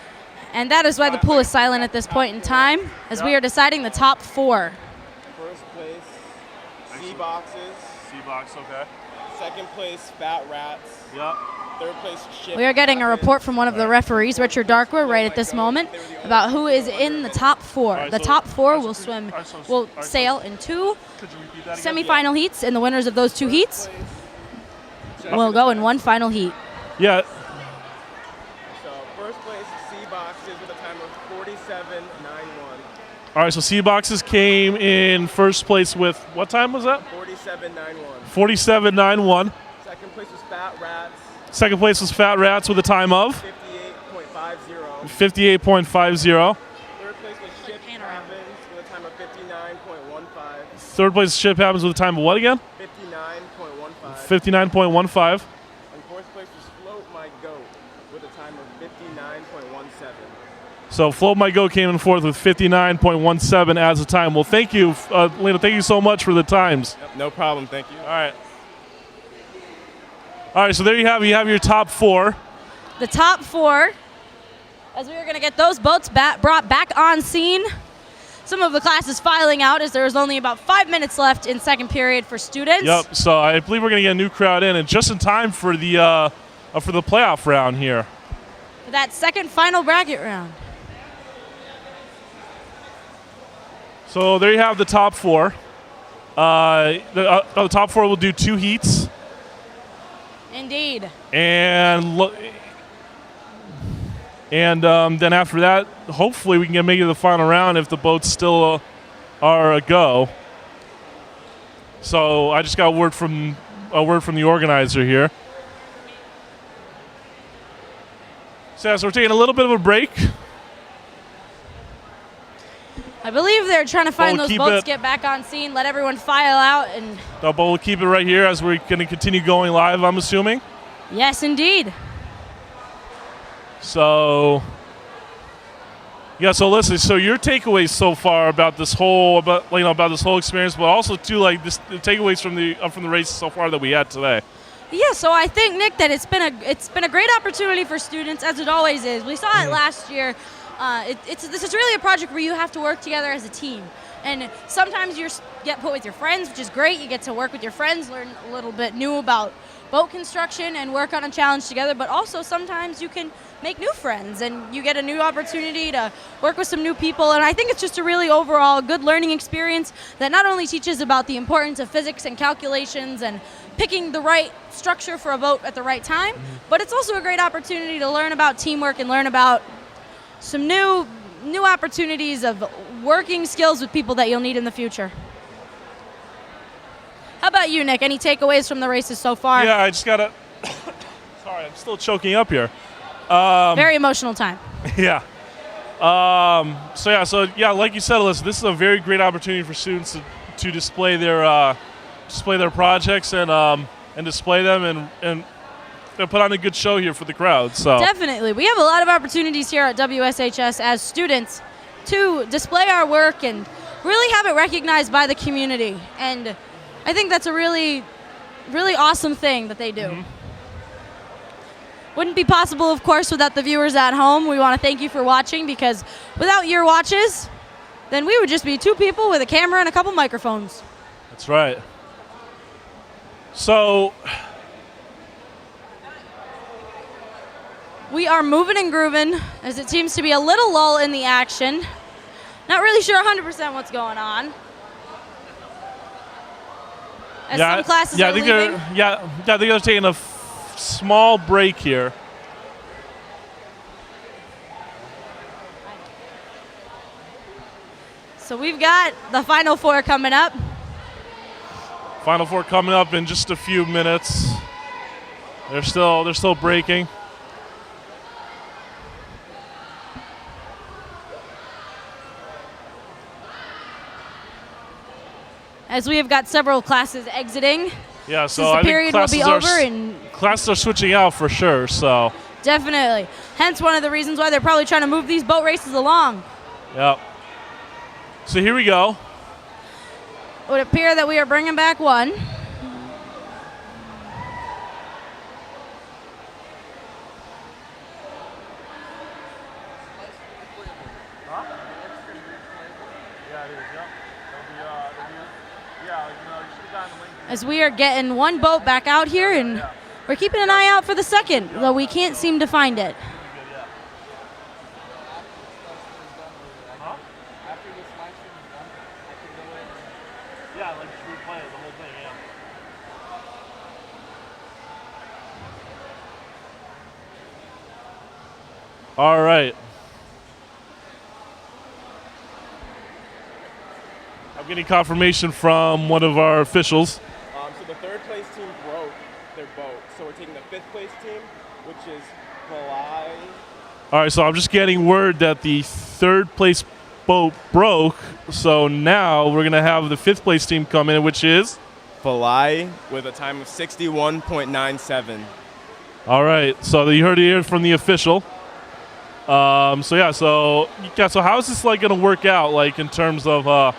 And that is why the pool is silent at this point in time, as we are deciding the top 4. First place, sea boxes. Sea box, okay. Second place, fat rats. Yep. Third place, ship. We are getting a report from one of the referees, Richard Darkwa, right at this moment, about who is in the top 4. The top 4 will sail in 2 semifinal heats, and the winners of those 2 heats will go in 1 final heat. Yeah. So first place, sea boxes with a time of 47.91. All right, so sea boxes came in first place with, what time was that? 47.91. 47.91. Second place was fat rats. Second place was Fat Rats with a time of 58.50. 58.50. Third place was Ship Happens with a time of 59.15. Third place Ship Happens with a time of what again? 59.15. 59.15. And fourth place was Float My Goat with a time of 59.17. So Float My Goat came in fourth with 59.17 as a time. Well, thank you, Lena. Thank you so much for the times. Yep, no problem. Thank you. All right. All right, so there you have your top 4. The top 4, as we are going to get those boats brought back on scene. Some of the classes filing out as there is only about 5 minutes left in second period for students. Yep. So I believe we're going to get a new crowd in, and just in time for the playoff round here. For that second final bracket round. So there you have the top 4. The top 4 will do 2 heats. Indeed. And then after that, hopefully we can make it to the final round if the boats still are a go. So I just got a word from the organizer here. So we're taking a little bit of a break. I believe they're trying to find We'll those keep boats, it- get back on scene, let everyone file out, and But we'll keep it right here as we're going to continue going live, I'm assuming. yes, indeed. So, yeah. So listen. So your takeaways so far about this whole about this whole experience, but also too the takeaways from the race so far that we had today. Yeah, so I think, Nick, that it's been a great opportunity for students, as it always is. We saw it last year. This is really a project where you have to work together as a team. And sometimes you get put with your friends, which is great. You get to work with your friends, learn a little bit new about boat construction and work on a challenge together. But also sometimes you can make new friends and you get a new opportunity to work with some new people. And I think it's just a really overall good learning experience that not only teaches about the importance of physics and calculations and picking the right structure for a boat at the right time, but it's also a great opportunity to learn about teamwork and learn about some new opportunities of working skills with people that you'll need in the future. How about you, Nick? Any takeaways from the races so far? Yeah, I just gotta. Sorry, I'm still choking up here. Very emotional time. Yeah. So like you said, Alyssa, this is a very great opportunity for students to display their projects and display them and put on a good show here for the crowd. So Definitely. We have a lot of opportunities here at WSHS as students to display our work and really have it recognized by the community. And I think that's a really, really awesome thing that they do. Wouldn't be possible, of course, without the viewers at home. We want to thank you for watching, because without your watches, then we would just be two people with a camera and a couple microphones. That's right. So we are moving and grooving, as it seems to be a little lull in the action. Not really sure 100% what's going on. As some classes are leaving. I think they're taking a small break here. So we've got the Final Four coming up. Final Four coming up in just a few minutes. They're still breaking. As we have got several classes exiting. Yeah, so Since the I period think will be over, and classes are switching out for sure. So definitely. Hence one of the reasons why they're probably trying to move these boat races along. Yep. So here we go. It would appear that we are bringing back one. As we are getting one boat back out here, and we're keeping an eye out for the second, though we can't seem to find it. All right. I'm getting confirmation from one of our officials. So the third place team broke their boat. So we're taking the fifth place team, which is Valai. All right, so I'm just getting word that the third place boat broke. So now we're going to have the fifth place team come in, which is? Valai with a time of 61.97. All right, so you heard it here from the official. So how is this like going to work out, like in terms of the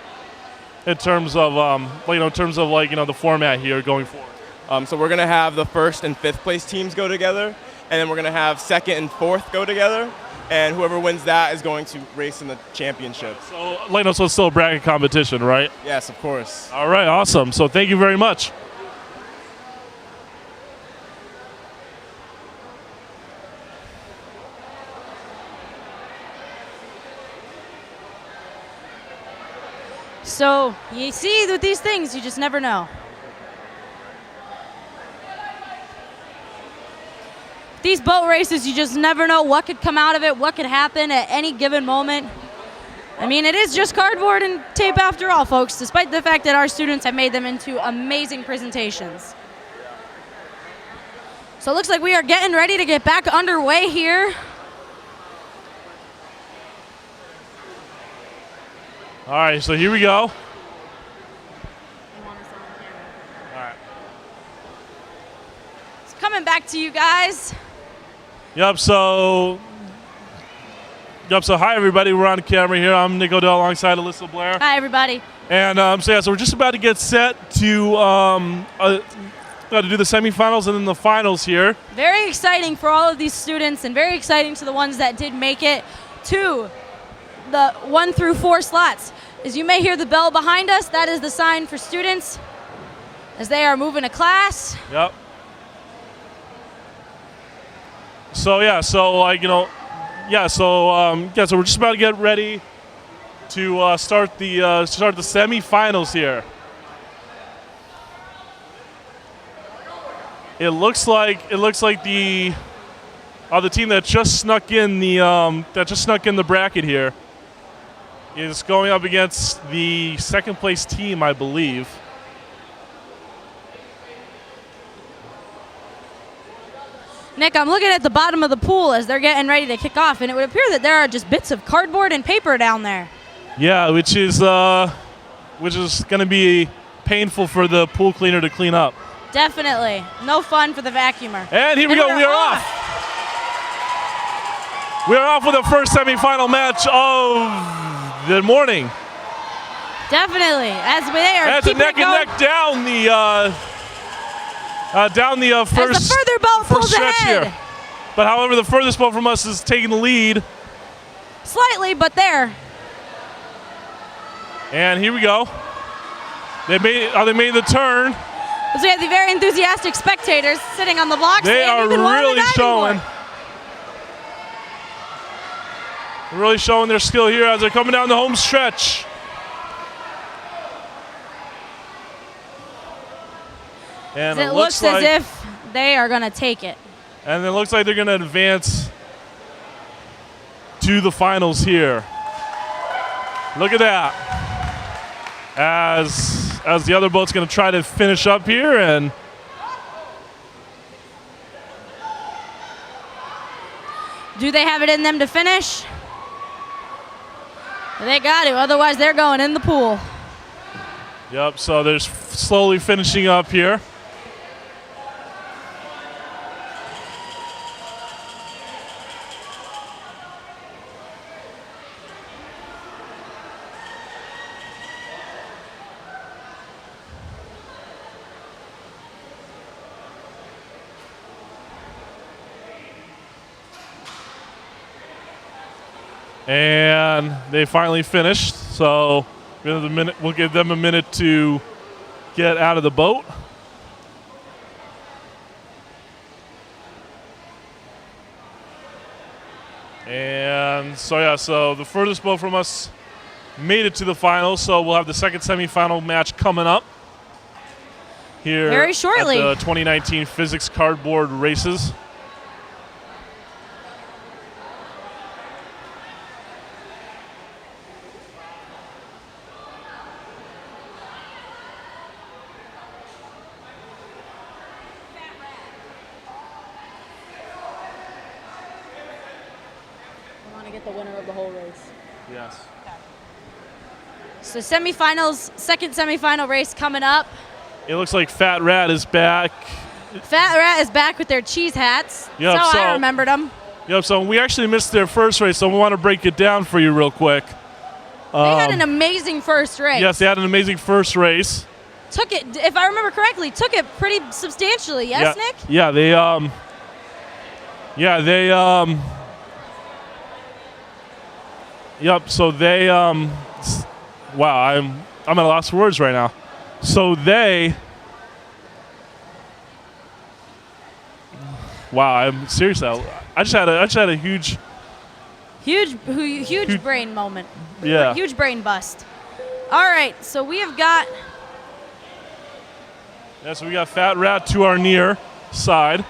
format here going forward? So we're gonna have the first and fifth place teams go together, and then we're gonna have second and fourth go together, and whoever wins that is going to race in the championship. So it's still a bracket competition, right? Yes, of course. All right, awesome. So thank you very much. So you see, with these things, you just never know. These boat races, you just never know what could come out of it, what could happen at any given moment. I mean, it is just cardboard and tape after all, folks, despite the fact that our students have made them into amazing presentations. So it looks like we are getting ready to get back underway here. All right, so here we go. All right. It's coming back to you guys. Yep, so hi, everybody. We're on camera here. I'm Nick Odell alongside Alyssa Blair. Hi, everybody. And so we're just about to get set to do the semifinals and then the finals here. Very exciting for all of these students, and very exciting to the ones that did make it to the 1 through 4 slots. As you may hear the bell behind us, that is the sign for students as they are moving to class. Yep. So we're just about to get ready to start the semifinals here. It looks like the team that just snuck in the bracket here is going up against the second place team, I believe. Nick, I'm looking at the bottom of the pool as they're getting ready to kick off, and it would appear that there are just bits of cardboard and paper down there. Yeah, which is going to be painful for the pool cleaner to clean up. Definitely. No fun for the vacuumer. And here we go. We are off. We are off with the first semifinal match of the morning. Definitely. As they are That's a keeping neck it and going. neck down the first. As the further boat first pulls stretch ahead. here. But however, the furthest boat from us is taking the lead. Slightly, but there. And here we go. They made the turn. So we have the very enthusiastic spectators sitting on the blocks. They and are even one on the really diving showing. board. Really showing their skill here as they're coming down the home stretch. And It looks like, as if they are going to take it. And it looks like they're going to advance to the finals here. Look at that. As the other boat's going to try to finish up here, and Do they have it in them to finish? They got to, otherwise they're going in the pool. yep, so they're slowly finishing up here. And they finally finished, so we'll give them a minute to get out of the boat. And so the furthest boat from us made it to the finals, so we'll have the second semifinal match coming up here Very shortly. at the 2019 Physics Cardboard Races. The winner of the whole race. Yes. So semifinals, second semifinal race coming up. It looks like Fat Rat is back. Fat Rat is back with their cheese hats. Yep, That's how so- I remembered them. Yep, so we actually missed their first race, so we want to break it down for you real quick. They had an amazing first race. Yes, they had an amazing first race. Took it, if I remember correctly, took it pretty substantially. Yes, yeah, Nick? Yeah, they Yep, so they wow, I'm at a loss for words right now. So they Wow, I'm seriously I just had a huge brain moment. Yeah. Huge brain bust. All right, so we have got Yeah, so we got Fat Rat to our near side.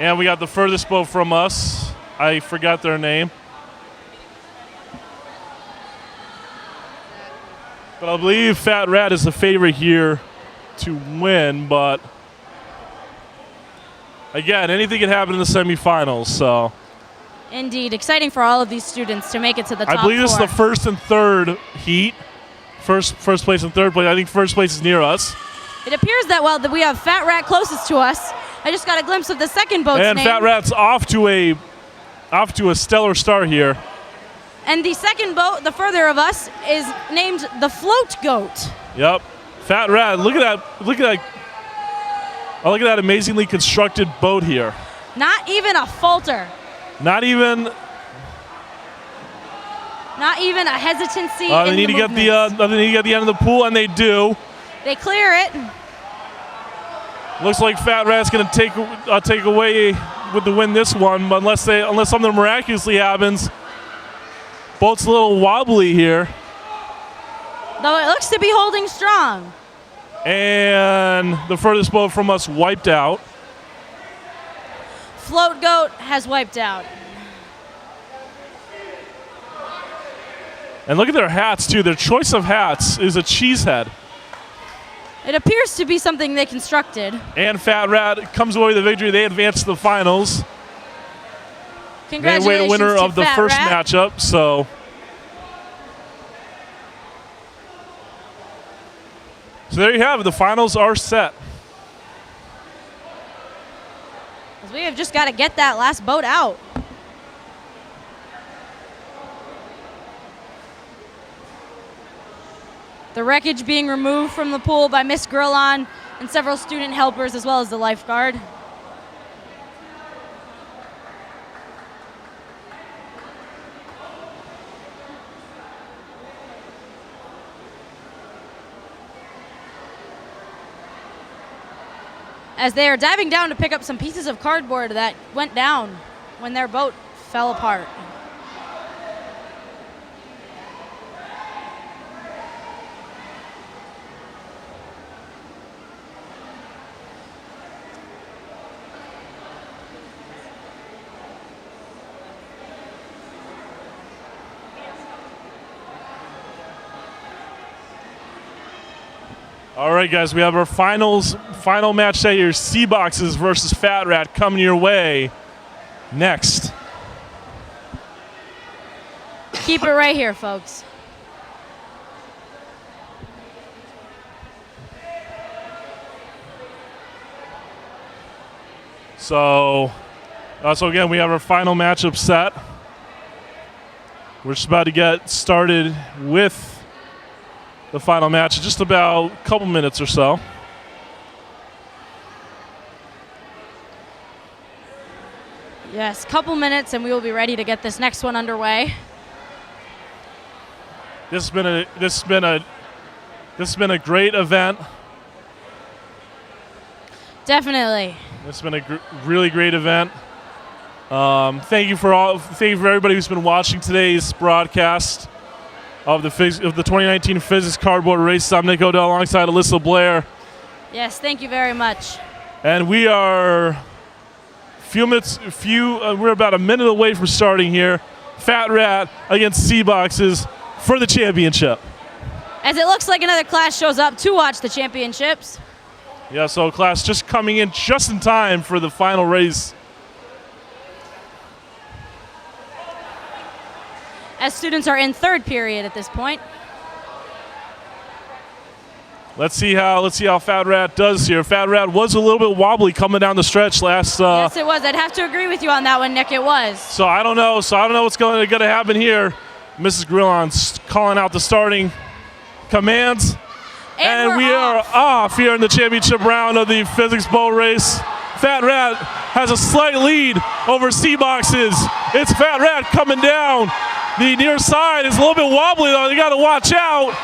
And we got the furthest boat from us. I forgot their name. But I believe Fat Rat is the favorite here to win, but again, anything can happen in the semifinals, so. indeed exciting for all of these students to make it to the top I believe this is four. the first and third heat. First place and third place. I think first place is near us. It appears that while we have Fat Rat closest to us, I just got a glimpse of the second boat's And name. Fat Rat's off to a stellar start here. And the second boat, the further of us, is named the Float Goat. Yep. Fat Rat, look at that. Look at that. Oh, look at that amazingly constructed boat here. Not even a falter. Not even a hesitancy they in need the to get movements. they need to get the end of the pool, and they do. They clear it. Looks like Fat Rat's going to take away with the win this one, but unless something miraculously happens. Boat's a little wobbly here. Though it looks to be holding strong. And the furthest boat from us wiped out. Float Goat has wiped out. And look at their hats, too. Their choice of hats is a cheese head. It appears to be something they constructed. And Fat Rat comes away with the victory. They advance to the finals. They Congratulations await a winner to of the Fat first Rat. matchup, so So there you have it. The finals are set. 'Cause we have just got to get that last boat out. The wreckage being removed from the pool by Miss Grillon and several student helpers as well as the lifeguard. As they are diving down to pick up some pieces of cardboard that went down when their boat fell apart. All right, guys, we have our final match set here. Sea Boxes versus Fat Rat coming your way next. Keep it right here, folks. So again, we have our final matchup set. We're just about to get started with the final match in just about a couple minutes or so. Yes, couple minutes and we will be ready to get this next one underway. This has been a great event. Definitely. It's been a really great event. Thank you for everybody who's been watching today's broadcast of the 2019 Physics Cardboard Race. I'm Nick Odell alongside Alyssa Blair. Yes, thank you very much. And we are we're about a minute away from starting here. Fat Rat against Sea Boxes for the championship. As it looks like another class shows up to watch the championships. Yeah, so class just coming in just in time for the final race. As students are in third period at this point. Let's see how Fat Rat does here. Fat Rat was a little bit wobbly coming down the stretch last. Yes, it was. I'd have to agree with you on that one, Nick. It was. So I don't know what's going to happen here. Mrs. Grillon's calling out the starting commands, and we are off here in the championship round of the physics boat race. Fat Rat has a slight lead over Sea Boxes. It's Fat Rat coming down. The near side is a little bit wobbly, though. You got to watch out.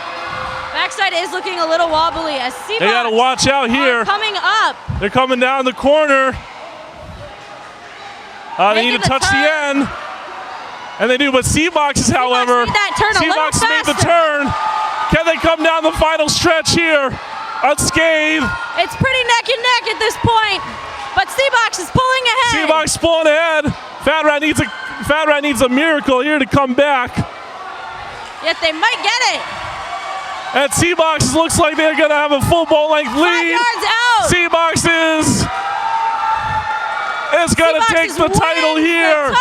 Backside is looking a little wobbly as Sea They got to watch out here. Coming up. They're coming down the corner. They need to touch the end. And they do, but Sea Boxes, however, Sea Boxes made the turn. Can they come down the final stretch here unscathed? It's pretty neck and neck at this point, but Sea Box is pulling ahead. Sea Box pulling ahead. Fat Rat needs a miracle here to come back. Yet they might get it. And Sea Boxes looks like they're going to have a full boat length lead. 5 yards out. Sea Boxes is going to take the title here.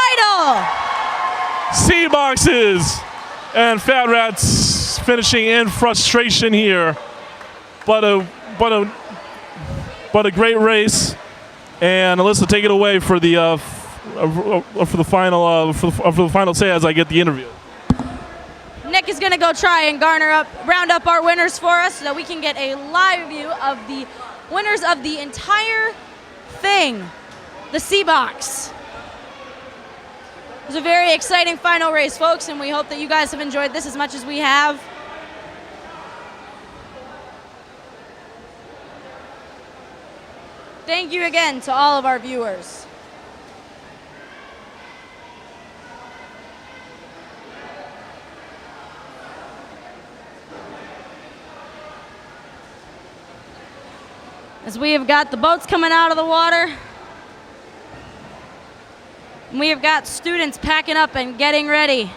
Sea Boxes. And Fat Rat's finishing in frustration here. But a great race. And Alyssa, take it away for the final say as I get the interview. Nick is going to go try and round up our winners for us so that we can get a live view of the winners of the entire thing, the Sea Box. It was a very exciting final race, folks, and we hope that you guys have enjoyed this as much as we have. Thank you again to all of our viewers. As we have got the boats coming out of the water, and we have got students packing up and getting ready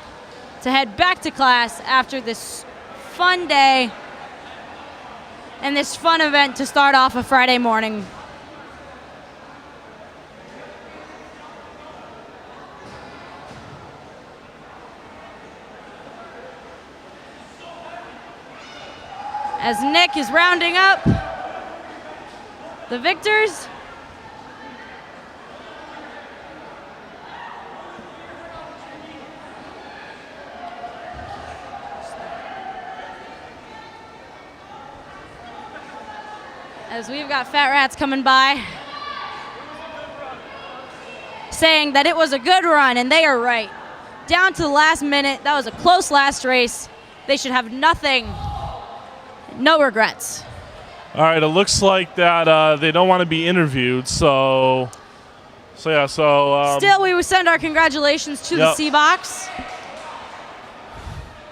to head back to class after this fun day and this fun event to start off a Friday morning. as Nick is rounding up the victors. As we've got Fat Rats coming by, saying that it was a good run, and they are right. Down to the last minute, that was a close last race. They should have nothing, no regrets. All right, it looks like that they don't want to be interviewed, so yeah, Still, we would send our congratulations to the Yep. C-Box.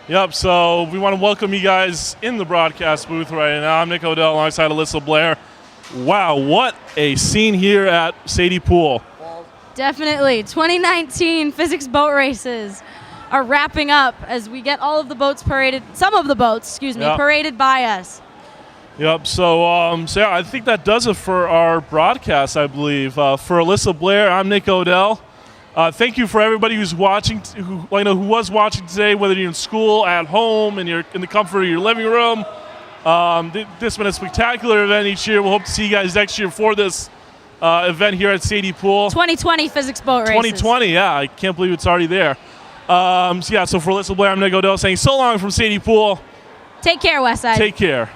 Yep, so we want to welcome you guys in the broadcast booth right now. I'm Nick Odell alongside Alyssa Blair. Wow, what a scene here at Sadie Pool. Definitely. 2019 physics boat races are wrapping up as we get all of the boats paraded, some of the boats, Yep. paraded by us. Yep, so yeah, I think that does it for our broadcast, I believe. For Alyssa Blair, I'm Nick Odell. Thank you for everybody who's watching, who was watching today, whether you're in school, at home, and you're in the comfort of your living room. This has been a spectacular event each year. We'll hope to see you guys next year for this event here at Sadie Pool. 2020 physics boat races. 2020, yeah, I can't believe it's already there. So for Alyssa Blair, I'm Nick Odell saying so long from Sadie Pool. Take care, Westside. Take care.